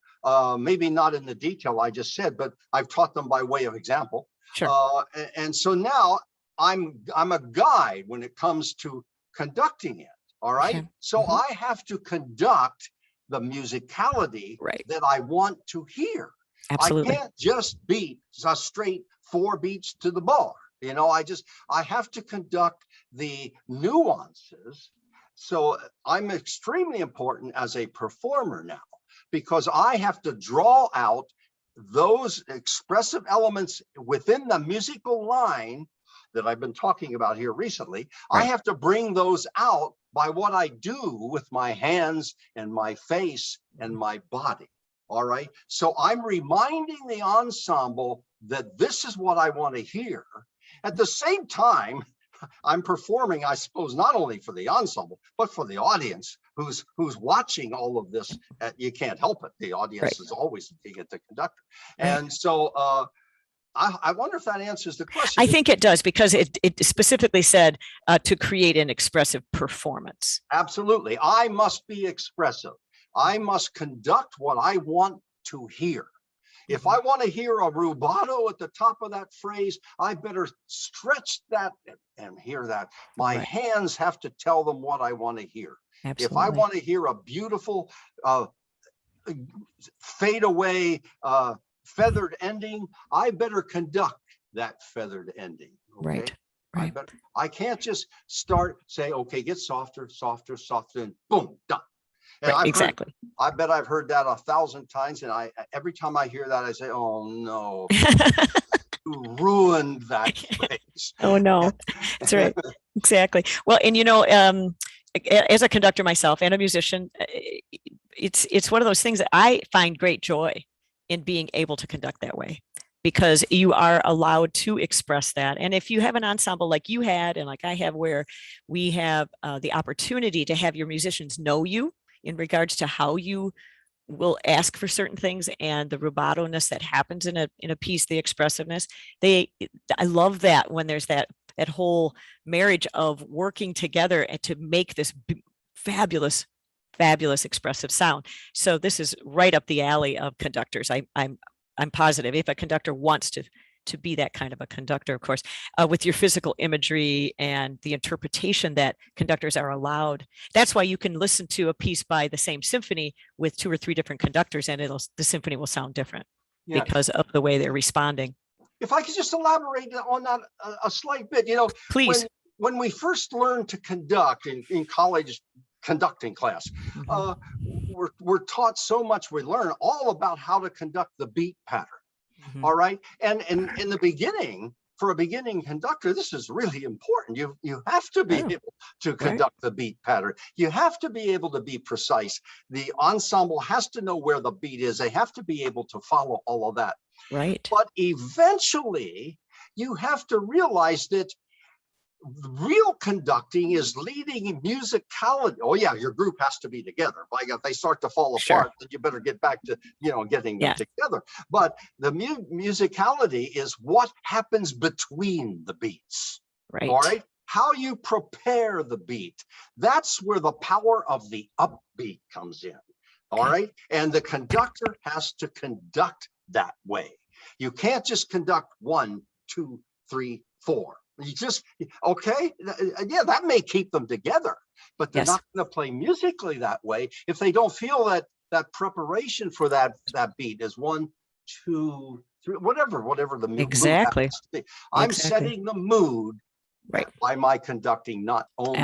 [SPEAKER 2] maybe not in the detail I just said, but I've taught them by way of example.
[SPEAKER 1] Sure.
[SPEAKER 2] And so now I'm a guide when it comes to conducting it. All right. Okay. So I have to conduct the musicality that I want to hear.
[SPEAKER 1] Absolutely.
[SPEAKER 2] I can't just beat a straight 4 beats to the bar. I have to conduct the nuances. So I'm extremely important as a performer now, because I have to draw out those expressive elements within the musical line that I've been talking about here recently. Right. I have to bring those out by what I do with my hands and my face and my body. All right. So I'm reminding the ensemble that this is what I want to hear. At the same time, I'm performing, I suppose, not only for the ensemble, but for the audience who's watching all of this. You can't help it. The audience is always looking at the conductor. And so I wonder if that answers the question.
[SPEAKER 1] I think it does, because it specifically said to create an expressive performance.
[SPEAKER 2] Absolutely. I must be expressive. I must conduct what I want to hear. If I want to hear a rubato at the top of that phrase, I better stretch that and hear that. My hands have to tell them what I want to hear. Absolutely. If I want to hear a beautiful fade away feathered ending, I better conduct that feathered ending. Okay? Right. I can't just say, okay, get softer, softer, softer, and boom, done. And
[SPEAKER 1] exactly.
[SPEAKER 2] I bet I've heard that 1,000 times, and every time I hear that, I say, "Oh no, you ruined that phrase."
[SPEAKER 1] Oh no, that's right, exactly. Well, and as a conductor myself and a musician, it's one of those things that I find great joy in being able to conduct that way, because you are allowed to express that. And if you have an ensemble like you had and like I have, where we have the opportunity to have your musicians know you in regards to how you will ask for certain things and the rubato-ness that happens in a piece, the expressiveness, I love that when there's that whole marriage of working together and to make this fabulous expressive sound. So this is right up the alley of conductors. I'm positive if a conductor wants to be that kind of a conductor, of course, with your physical imagery and the interpretation that conductors are allowed. That's why you can listen to a piece by the same symphony with 2 or 3 different conductors, and the symphony will sound different because of the way they're responding.
[SPEAKER 2] If I could just elaborate on that a slight bit,
[SPEAKER 1] Please.
[SPEAKER 2] When we first learned to conduct in college conducting class, we're taught so much. We learn all about how to conduct the beat pattern. All right. And in the beginning, for a beginning conductor, this is really important. You have to be able to conduct the beat pattern. You have to be able to be precise. The ensemble has to know where the beat is. They have to be able to follow all of that.
[SPEAKER 1] Right.
[SPEAKER 2] But eventually, you have to realize that real conducting is leading musicality. Oh yeah, your group has to be together. Like if they start to fall apart, then you better get back to getting them together. But the musicality is what happens between the beats.
[SPEAKER 1] Right.
[SPEAKER 2] All right. How you prepare the beat. That's where the power of the upbeat comes in. All right. And the conductor has to conduct that way. You can't just conduct 1, 2, 3, 4. You just, that may keep them together, but they're not going to play musically that way if they don't feel that preparation for that beat is 1, 2, 3, whatever the mood happens to be. I'm setting the mood by my conducting, not only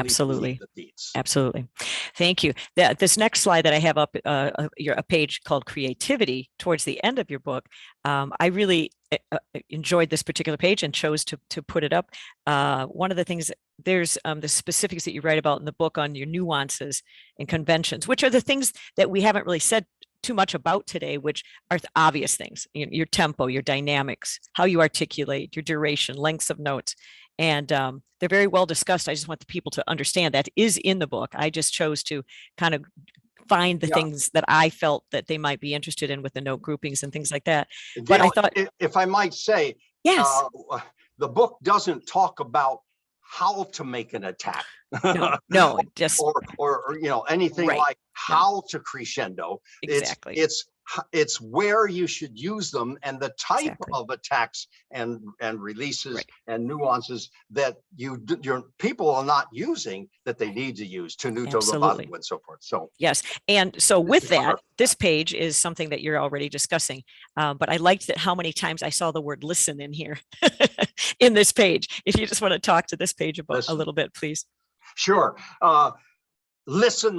[SPEAKER 2] the beats.
[SPEAKER 1] Absolutely. Thank you. This next slide that I have up, a page called Creativity towards the end of your book. I really enjoyed this particular page and chose to put it up. One of the things, there's the specifics that you write about in the book on your nuances and conventions, which are the things that we haven't really said too much about today, which are the obvious things: your tempo, your dynamics, how you articulate, your duration, lengths of notes. And they're very well discussed. I just want the people to understand that is in the book. I just chose to kind of find the things that I felt that they might be interested in with the note groupings and things like that. But I thought,
[SPEAKER 2] if I might say, the book doesn't talk about how to make an attack.
[SPEAKER 1] No, just
[SPEAKER 2] or anything like how to crescendo.
[SPEAKER 1] Exactly.
[SPEAKER 2] It's where you should use them and the type of attacks and releases and nuances that your people are not using that they need to use, tenuto, rubato, and so forth. So
[SPEAKER 1] yes, and so with that, this page is something that you're already discussing, but I liked that how many times I saw the word "listen" in here in this page. If you just want to talk to this page about a little bit, please.
[SPEAKER 2] Sure. Listen.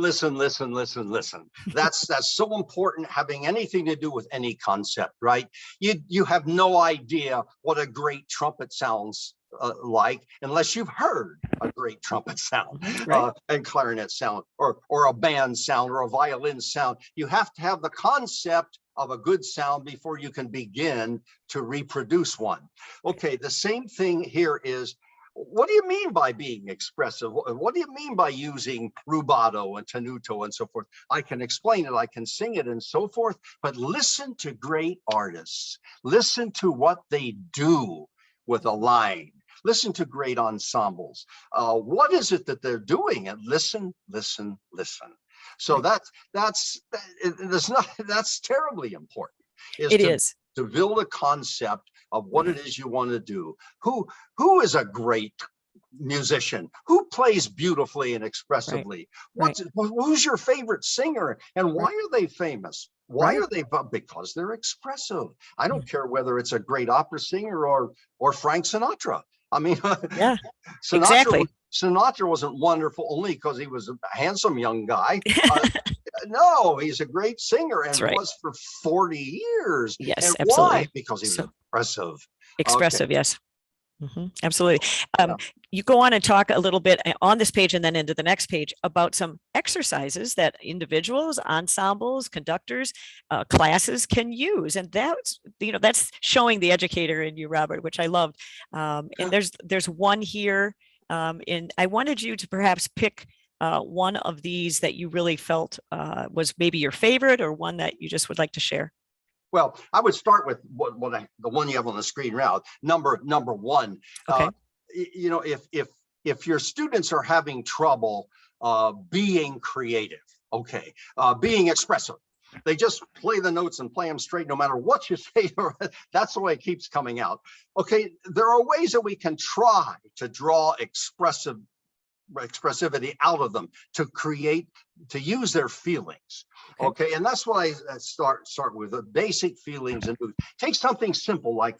[SPEAKER 2] That's so important, having anything to do with any concept, right? You have no idea what a great trumpet sounds like unless you've heard a great trumpet sound and clarinet sound or a band sound or a violin sound. You have to have the concept of a good sound before you can begin to reproduce one. Okay, the same thing here is, what do you mean by being expressive? What do you mean by using rubato and tenuto and so forth? I can explain it, I can sing it and so forth, but listen to great artists. Listen to what they do with a line. Listen to great ensembles. What is it that they're doing? And listen. So that's terribly important.
[SPEAKER 1] It is
[SPEAKER 2] to build a concept of what it is you want to do. Who is a great musician? Who plays beautifully and expressively? Who's your favorite singer and why are they famous? Why are they? Because they're expressive. I don't care whether it's a great opera singer or Frank Sinatra. I mean, Sinatra wasn't wonderful only because he was a handsome young guy. No, he's a great singer and was for 40 years.
[SPEAKER 1] Yes,
[SPEAKER 2] and
[SPEAKER 1] absolutely.
[SPEAKER 2] Why? Because he was expressive.
[SPEAKER 1] Expressive, yes. Absolutely.
[SPEAKER 2] Yeah.
[SPEAKER 1] You go on and talk a little bit on this page and then into the next page about some exercises that individuals, ensembles, conductors, classes can use. And that's, that's showing the educator in you, Robert, which I loved. And there's one here. And I wanted you to perhaps pick one of these that you really felt was maybe your favorite, or one that you just would like to share.
[SPEAKER 2] Well, I would start with the one you have on the screen now, number one.
[SPEAKER 1] Okay.
[SPEAKER 2] If your students are having trouble being creative, being expressive, they just play the notes and play them straight, no matter what you say. That's the way it keeps coming out. Okay, there are ways that we can try to draw expressivity out of them, to use their feelings. Okay, and that's why I start with the basic feelings and mood. Take something simple like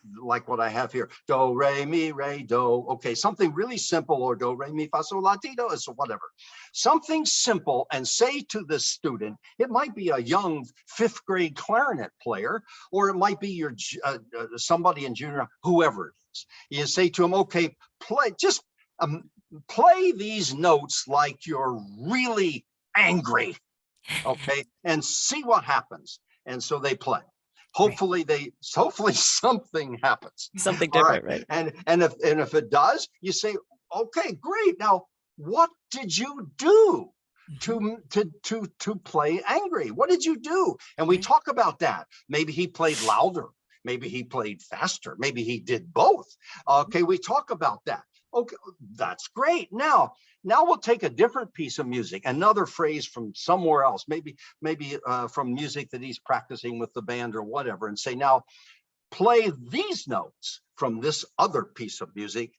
[SPEAKER 2] what I have here: do, re, mi, re, do. Okay, something really simple, or do, re, mi, fa, sol, la, ti, do, so whatever. Something simple, and say to the student, it might be a young 5th grade clarinet player, or it might be your somebody in junior, whoever it is. You say to them, okay, play these notes like you're really angry, okay, and see what happens. And so they play. Hopefully something happens.
[SPEAKER 1] Something different, right?
[SPEAKER 2] And if it does, you say, okay, great. Now, what did you do to play angry? What did you do? And we talk about that. Maybe he played louder. Maybe he played faster. Maybe he did both. Okay, we talk about that. Okay, that's great. Now we'll take a different piece of music, another phrase from somewhere else, maybe from music that he's practicing with the band or whatever, and say, now play these notes from this other piece of music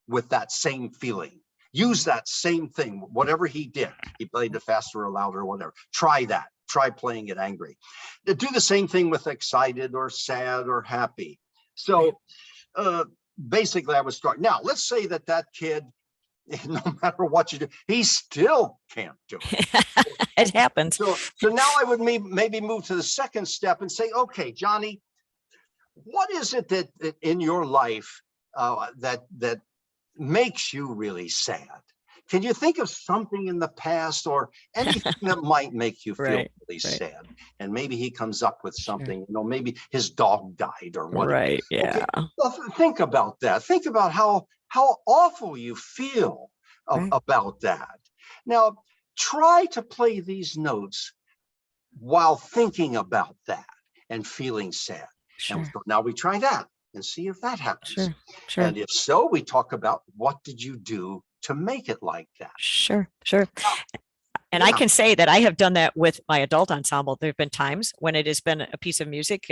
[SPEAKER 2] with that same feeling. Use that same thing, whatever he did. He played it faster or louder or whatever. Try that. Try playing it angry. Do the same thing with excited or sad or happy. So basically, I would start. Now, let's say that kid, no matter what you do, he still can't do it.
[SPEAKER 1] It happens.
[SPEAKER 2] So now I would maybe move to the second step and say, okay, Johnny, what is it that in your life that makes you really sad? Can you think of something in the past or anything that might make you feel really sad? And maybe he comes up with something, maybe his dog died or whatever.
[SPEAKER 1] Right, yeah.
[SPEAKER 2] Okay. Well, think about that. Think about how awful you feel about that. Now, try to play these notes while thinking about that and feeling sad.
[SPEAKER 1] Sure.
[SPEAKER 2] And so now we try that and see if that happens.
[SPEAKER 1] Sure.
[SPEAKER 2] And if so, we talk about what did you do to make it like that.
[SPEAKER 1] Sure. And I can say that I have done that with my adult ensemble. There have been times when it has been a piece of music.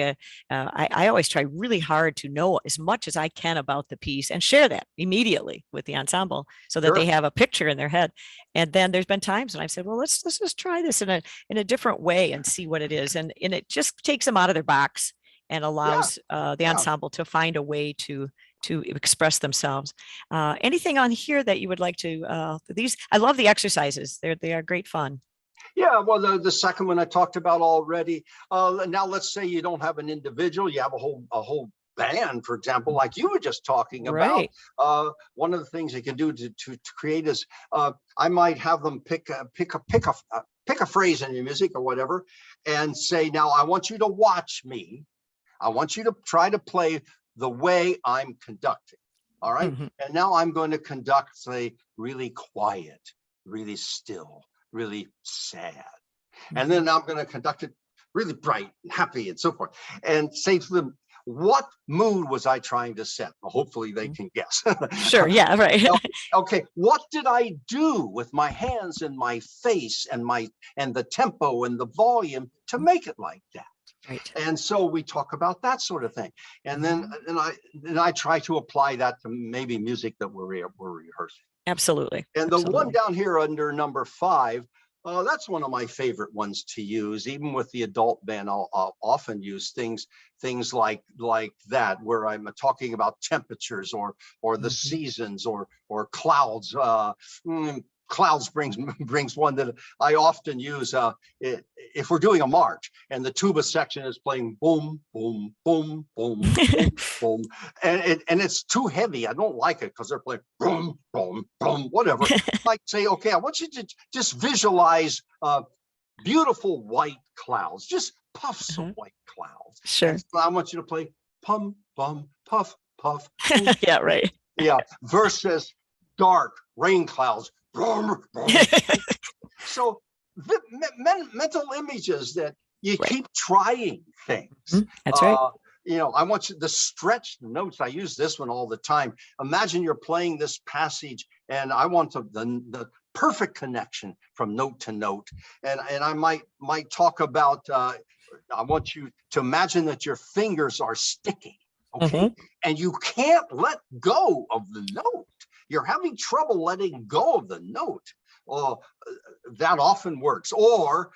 [SPEAKER 1] I always try really hard to know as much as I can about the piece and share that immediately with the ensemble so that they have a picture in their head. And then there's been times when I've said, well, let's just try this in a different way and see what it is. And it just takes them out of their box and allows the ensemble to find a way to express themselves. Anything on here that you would like to, I love the exercises. They are great fun.
[SPEAKER 2] Yeah, well, the second one I talked about already. Now let's say you don't have an individual, you have a whole band, for example, like you were just talking about. One of the things you can do to create is, I might have them pick a phrase in your music or whatever, and say, now I want you to watch me. I want you to try to play the way I'm conducting. All right. And now I'm going to conduct, say, really quiet, really still, really sad. And then I'm going to conduct it really bright and happy and so forth. And say to them, what mood was I trying to set? Well, hopefully they can guess.
[SPEAKER 1] Sure. Yeah. Right.
[SPEAKER 2] Okay. What did I do with my hands and my face and the tempo and the volume to make it like that?
[SPEAKER 1] Right.
[SPEAKER 2] And so we talk about that sort of thing. And then I try to apply that to maybe music that we're rehearsing.
[SPEAKER 1] Absolutely.
[SPEAKER 2] And the one down here under number 5, that's one of my favorite ones to use. Even with the adult band, I'll often use things like that, where I'm talking about temperatures or the seasons or clouds. clouds brings one that I often use if we're doing a march and the tuba section is playing boom, boom, boom, boom, boom, boom, and it's too heavy. I don't like it because they're playing boom, boom, boom, whatever. I might say, okay, I want you to just visualize beautiful white clouds, just puffs of white clouds.
[SPEAKER 1] Sure.
[SPEAKER 2] And so I want you to play pum, pum, puff, puff.
[SPEAKER 1] Yeah, right.
[SPEAKER 2] Yeah, versus dark rain clouds. So mental images that you keep trying things.
[SPEAKER 1] That's right.
[SPEAKER 2] I want you to stretch the notes. I use this one all the time. Imagine you're playing this passage and I want the perfect connection from note to note. And I might talk about, I want you to imagine that your fingers are sticking. Okay. And you can't let go of the note. You're having trouble letting go of the note. That often works. Or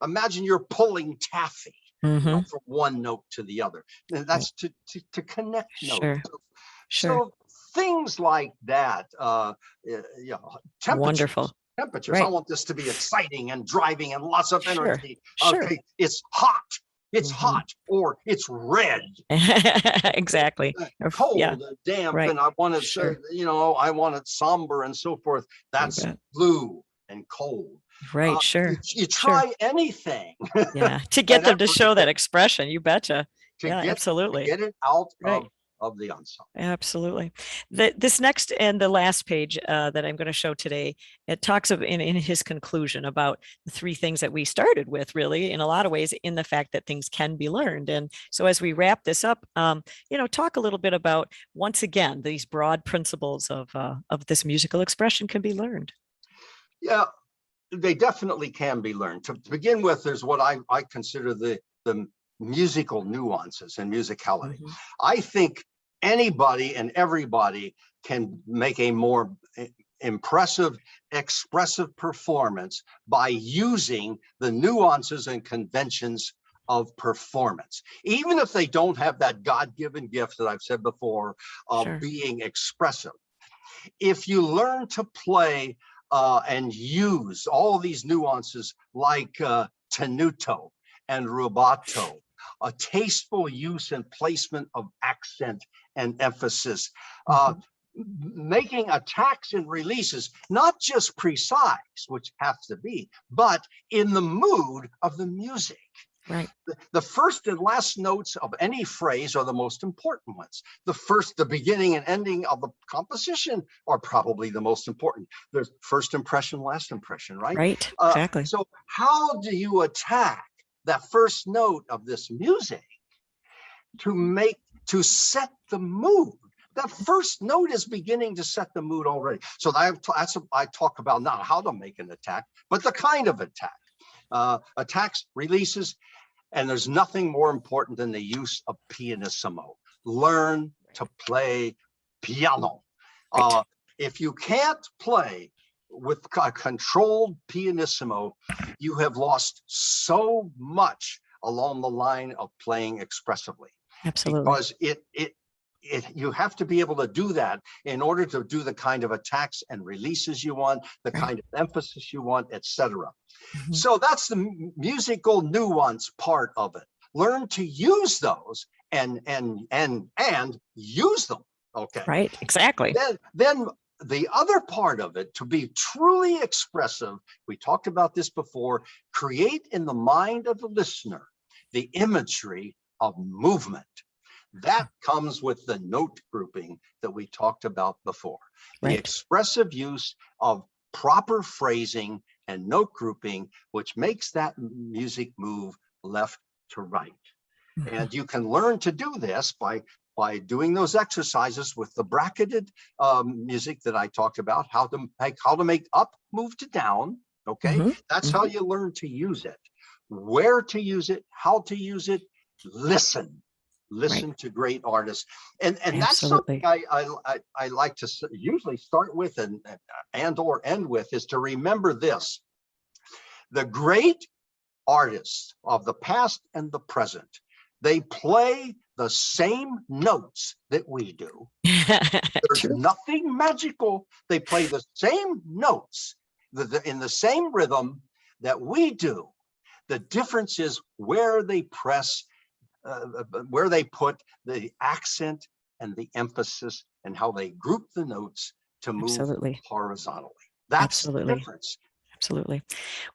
[SPEAKER 2] imagine you're pulling taffy from one note to the other. And that's to connect notes. So things like that.
[SPEAKER 1] Wonderful.
[SPEAKER 2] Temperatures.
[SPEAKER 1] Right.
[SPEAKER 2] I want this to be exciting and driving and lots of energy.
[SPEAKER 1] Sure.
[SPEAKER 2] Okay, it's hot. It's hot, or it's red.
[SPEAKER 1] Exactly.
[SPEAKER 2] Cold and damp, and I want it, I want it somber and so forth. That's blue and cold.
[SPEAKER 1] Right, sure.
[SPEAKER 2] You try anything.
[SPEAKER 1] Yeah, to get them to show that expression, you betcha. Absolutely.
[SPEAKER 2] Get it out of the ensemble.
[SPEAKER 1] Absolutely. This next and the last page that I'm going to show today, it talks of in his conclusion about the three things that we started with, really, in a lot of ways, in the fact that things can be learned. And so as we wrap this up, talk a little bit about, once again, these broad principles of this musical expression can be learned.
[SPEAKER 2] Yeah, they definitely can be learned. To begin with, there's what I consider the musical nuances and musicality. I think anybody and everybody can make a more impressive, expressive performance by using the nuances and conventions of performance, even if they don't have that God-given gift that I've said before of being expressive. If you learn to play and use all of these nuances like tenuto and rubato, a tasteful use and placement of accent and emphasis, making attacks and releases, not just precise, which has to be, but in the mood of the music.
[SPEAKER 1] Right.
[SPEAKER 2] The first and last notes of any phrase are the most important ones. The beginning and ending of the composition are probably the most important. There's first impression, last impression, right?
[SPEAKER 1] Right, exactly.
[SPEAKER 2] So how do you attack that first note of this music to set the mood? That first note is beginning to set the mood already. So that's what I talk about, not how to make an attack, but the kind of attack. Attacks, releases, and there's nothing more important than the use of pianissimo. Learn to play piano. If you can't play with a controlled pianissimo, you have lost so much along the line of playing expressively.
[SPEAKER 1] Absolutely.
[SPEAKER 2] Because you have to be able to do that in order to do the kind of attacks and releases you want, the kind of emphasis you want, etc. So that's the musical nuance part of it. Learn to use those and use them. Okay.
[SPEAKER 1] Right. Exactly.
[SPEAKER 2] Then the other part of it, to be truly expressive, we talked about this before, create in the mind of the listener the imagery of movement. That comes with the note grouping that we talked about before. The expressive use of proper phrasing and note grouping, which makes that music move left to right. And you can learn to do this by doing those exercises with the bracketed music that I talked about, how to make up move to down. Okay, that's how you learn to use it. Where to use it, how to use it, listen to great artists. And that's something I like to usually start with and or end with, is to remember this. The great artists of the past and the present, they play the same notes that we do. There's nothing magical. They play the same notes in the same rhythm that we do. The difference is where they press, where they put the accent and the emphasis, and how they group the notes to move
[SPEAKER 1] Absolutely.
[SPEAKER 2] horizontally. That's the difference.
[SPEAKER 1] Absolutely.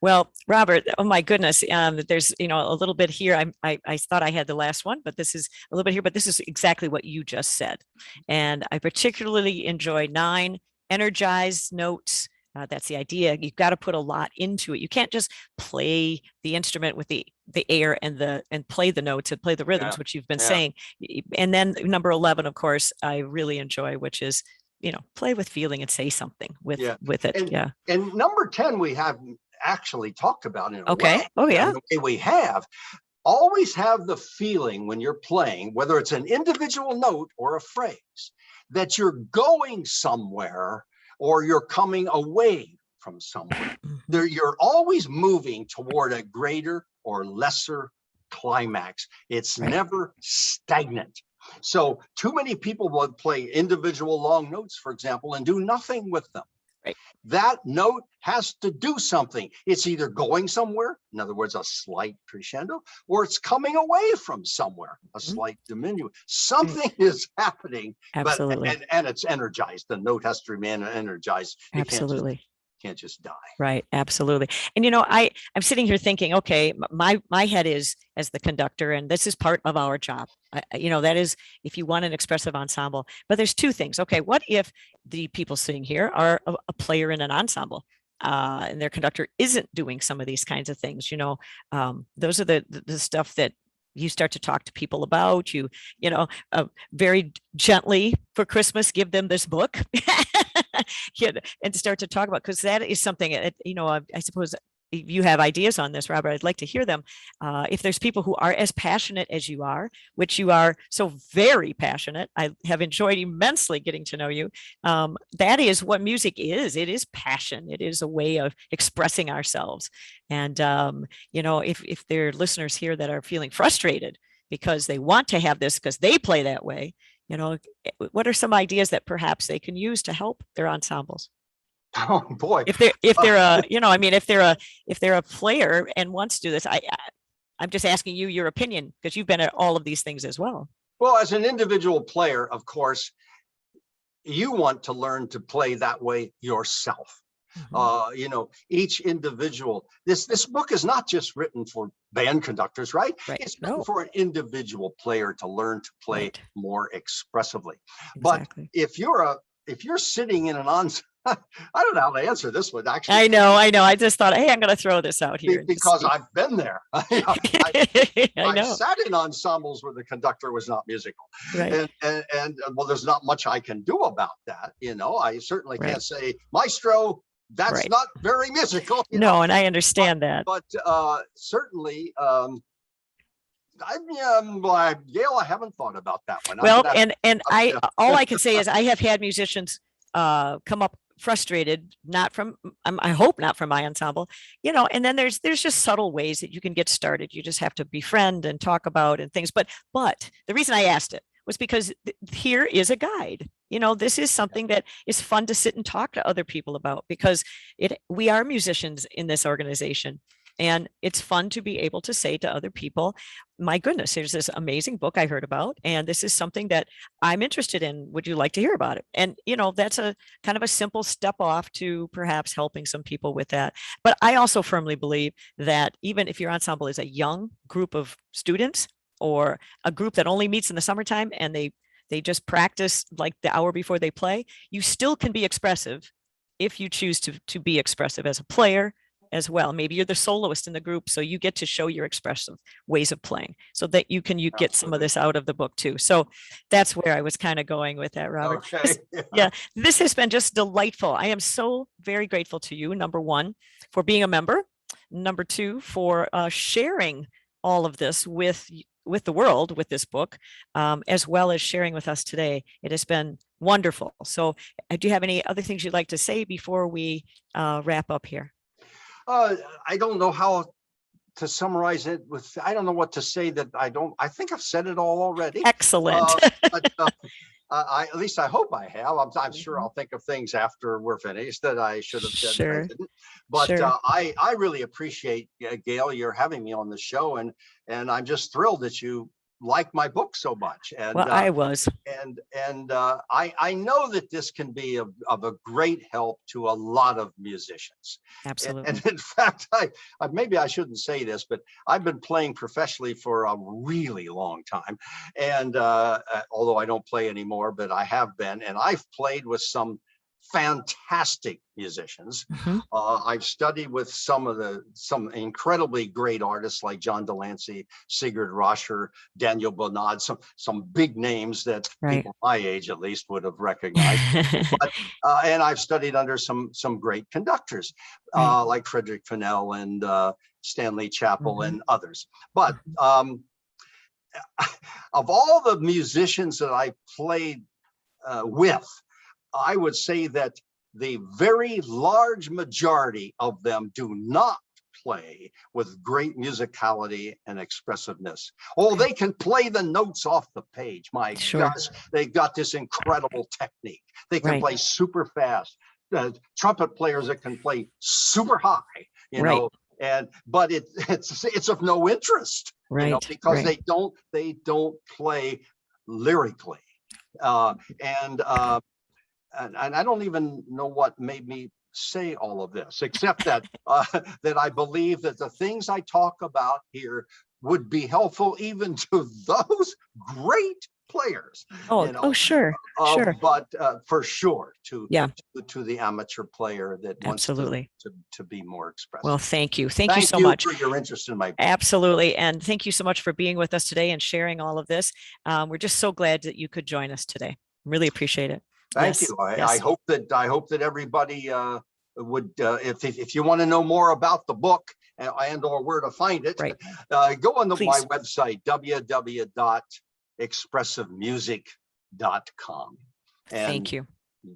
[SPEAKER 1] Well, Robert, oh my goodness, there's a little bit here. I thought I had the last one, but this is a little bit here. But this is exactly what you just said, and I particularly enjoy 9 energized notes. That's the idea. You've got to put a lot into it. You can't just play the instrument with the air and play the notes and play the rhythms, which you've been saying. And then number 11, of course, I really enjoy, which is play with feeling and say something with it.
[SPEAKER 2] And number 10, we haven't actually talked about in a
[SPEAKER 1] okay.
[SPEAKER 2] way.
[SPEAKER 1] Oh yeah.
[SPEAKER 2] And the way we have. Always have the feeling when you're playing, whether it's an individual note or a phrase, that you're going somewhere or you're coming away from somewhere. You're always moving toward a greater or lesser climax. It's never stagnant. So too many people will play individual long notes, for example, and do nothing with them.
[SPEAKER 1] Right.
[SPEAKER 2] That note has to do something. It's either going somewhere, in other words, a slight crescendo, or it's coming away from somewhere, a slight diminution. Something is happening.
[SPEAKER 1] Absolutely.
[SPEAKER 2] And it's energized. The note has to remain energized.
[SPEAKER 1] Absolutely.
[SPEAKER 2] Can't just die.
[SPEAKER 1] Right. Absolutely. And I'm sitting here thinking, okay, my head is as the conductor, and this is part of our job. That is if you want an expressive ensemble. But there's 2 things. Okay, what if the people sitting here are a player in an ensemble? And their conductor isn't doing some of these kinds of things. Those are the stuff that you start to talk to people about. Very gently for Christmas, give them this book and start to talk about, because that is something, I suppose you have ideas on this, Robert. I'd like to hear them. If there's people who are as passionate as you are, which you are so very passionate, I have enjoyed immensely getting to know you. That is what music is. It is passion. It is a way of expressing ourselves. And, if there are listeners here that are feeling frustrated because they want to have this because they play that way, what are some ideas that perhaps they can use to help their ensembles?
[SPEAKER 2] Oh boy!
[SPEAKER 1] If they're a player and wants to do this, I'm just asking you your opinion, because you've been at all of these things as well.
[SPEAKER 2] Well, as an individual player, of course, you want to learn to play that way yourself. Each individual. This book is not just written for band conductors, right? It's written for an individual player to learn to play more expressively. Exactly. But if you're sitting in an ensemble, I don't know how to answer this one, actually.
[SPEAKER 1] I know. I just thought, hey, I'm going to throw this out here.
[SPEAKER 2] Because I've been there. I sat in ensembles where the conductor was not musical.
[SPEAKER 1] Right.
[SPEAKER 2] And well, there's not much I can do about that. I certainly can't say, Maestro, that's not very musical.
[SPEAKER 1] And I understand that.
[SPEAKER 2] But certainly, Gail, I haven't thought about that one.
[SPEAKER 1] Well, all I can say is I have had musicians come up frustrated, I hope not from my ensemble, and then there's just subtle ways that you can get started. You just have to befriend and talk about and things. But the reason I asked it was because here is a guide. This is something that is fun to sit and talk to other people about, because we are musicians in this organization. And it's fun to be able to say to other people, my goodness, there's this amazing book I heard about, and this is something that I'm interested in. Would you like to hear about it? And, that's a kind of a simple step off to perhaps helping some people with that. But I also firmly believe that even if your ensemble is a young group of students, or a group that only meets in the summertime and they just practice like the hour before they play, you still can be expressive if you choose to be expressive as a player as well. Maybe you're the soloist in the group, so you get to show your expressive ways of playing, so that you get some of this out of the book too. So that's where I was kind of going with that, Robert.
[SPEAKER 2] Okay.
[SPEAKER 1] This has been just delightful. I am so very grateful to you, number 1, for being a member, number 2, for sharing all of this with the world with this book, as well as sharing with us today. It has been wonderful. So do you have any other things you'd like to say before we wrap up here?
[SPEAKER 2] I don't know how to summarize it I don't know what to say that I think I've said it all already.
[SPEAKER 1] Excellent.
[SPEAKER 2] at least I hope I have. I'm sure I'll think of things after we're finished that I should have said that I didn't. But I really appreciate, Gail, you're having me on the show, and I'm just thrilled that you like my book so much. And
[SPEAKER 1] well, I was.
[SPEAKER 2] I know that this can be of a great help to a lot of musicians.
[SPEAKER 1] Absolutely.
[SPEAKER 2] And in fact, maybe I shouldn't say this, but I've been playing professionally for a really long time. And although I don't play anymore, but I have been, and I've played with some fantastic musicians. I've studied with some incredibly great artists like John Delancey, Sigurd Roscher, Daniel Bonad, some big names that people my age at least would have recognized. But, and I've studied under some great conductors like Frederick Fennell and Stanley Chappell and others. But of all the musicians that I played with, I would say that the very large majority of them do not play with great musicality and expressiveness. Oh, they can play the notes off the page. My gosh, they got this incredible technique. They can play super fast. Trumpet players that can play super high, you know, but it's of no interest, you know, because they don't play lyrically. And I don't even know what made me say all of this, except that that I believe that the things I talk about here would be helpful even to those great players.
[SPEAKER 1] Oh,
[SPEAKER 2] you know?
[SPEAKER 1] Sure.
[SPEAKER 2] But for sure to the amateur player that wants to be more expressive.
[SPEAKER 1] Well, thank you so much
[SPEAKER 2] for your interest in my book.
[SPEAKER 1] Absolutely, and thank you so much for being with us today and sharing all of this. We're just so glad that you could join us today. Really appreciate it.
[SPEAKER 2] Thank you. I hope that everybody would, if you want to know more about the book and or where to find it, go on my website, www.expressivemusic.com.
[SPEAKER 1] Thank you.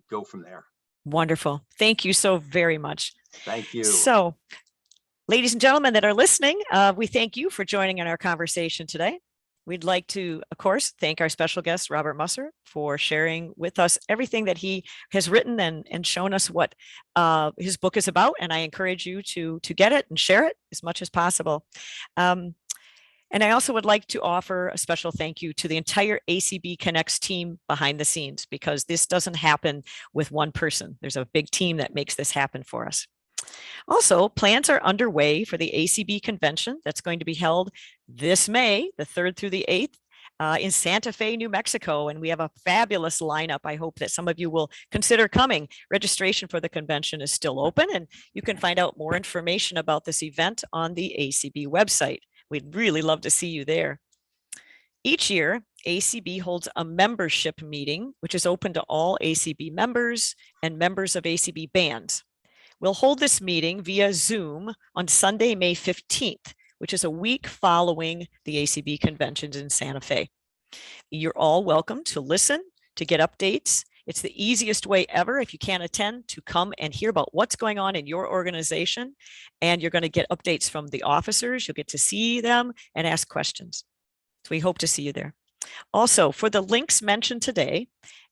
[SPEAKER 2] Go from there.
[SPEAKER 1] Wonderful. Thank you so very much.
[SPEAKER 2] Thank you.
[SPEAKER 1] So, ladies and gentlemen that are listening, we thank you for joining in our conversation today. We'd like to, of course, thank our special guest, Robert Musser, for sharing with us everything that he has written and shown us what his book is about. And I encourage you to get it and share it as much as possible. And I also would like to offer a special thank you to the entire ACB Connects team behind the scenes, because this doesn't happen with one person. There's a big team that makes this happen for us. Also, plans are underway for the ACB convention that's going to be held this May, the 3rd through the 8th, in Santa Fe, New Mexico. And we have a fabulous lineup. I hope that some of you will consider coming. Registration for the convention is still open, and you can find out more information about this event on the ACB website. We'd really love to see you there. Each year, ACB holds a membership meeting, which is open to all ACB members and members of ACB bands. We'll hold this meeting via Zoom on Sunday, May 15th, which is a week following the ACB conventions in Santa Fe. You're all welcome to listen, to get updates. It's the easiest way ever, if you can't attend, to come and hear about what's going on in your organization. And you're going to get updates from the officers. You'll get to see them and ask questions. So we hope to see you there. Also, for the links mentioned today,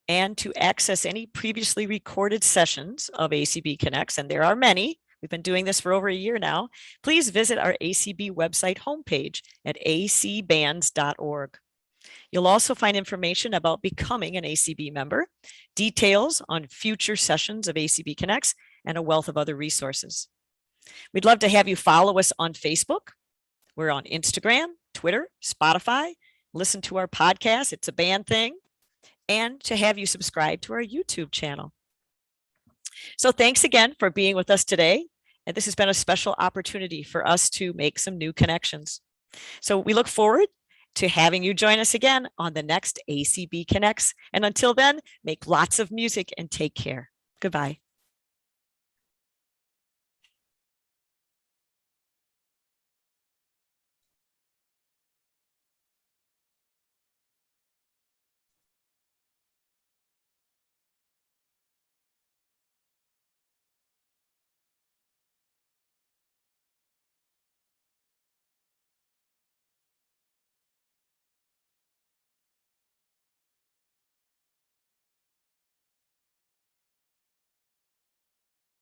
[SPEAKER 1] and to access any previously recorded sessions of ACB Connects, and there are many, we've been doing this for over a year now, please visit our ACB website homepage at acbands.org. You'll also find information about becoming an ACB member, details on future sessions of ACB Connects, and a wealth of other resources. We'd love to have you follow us on Facebook. We're on Instagram, Twitter, Spotify. Listen to our podcast, It's a Band Thing, and to have you subscribe to our YouTube channel. So thanks again for being with us today. And this has been a special opportunity for us to make some new connections. So we look forward to having you join us again on the next ACB Connects. And until then, make lots of music and take care. Goodbye.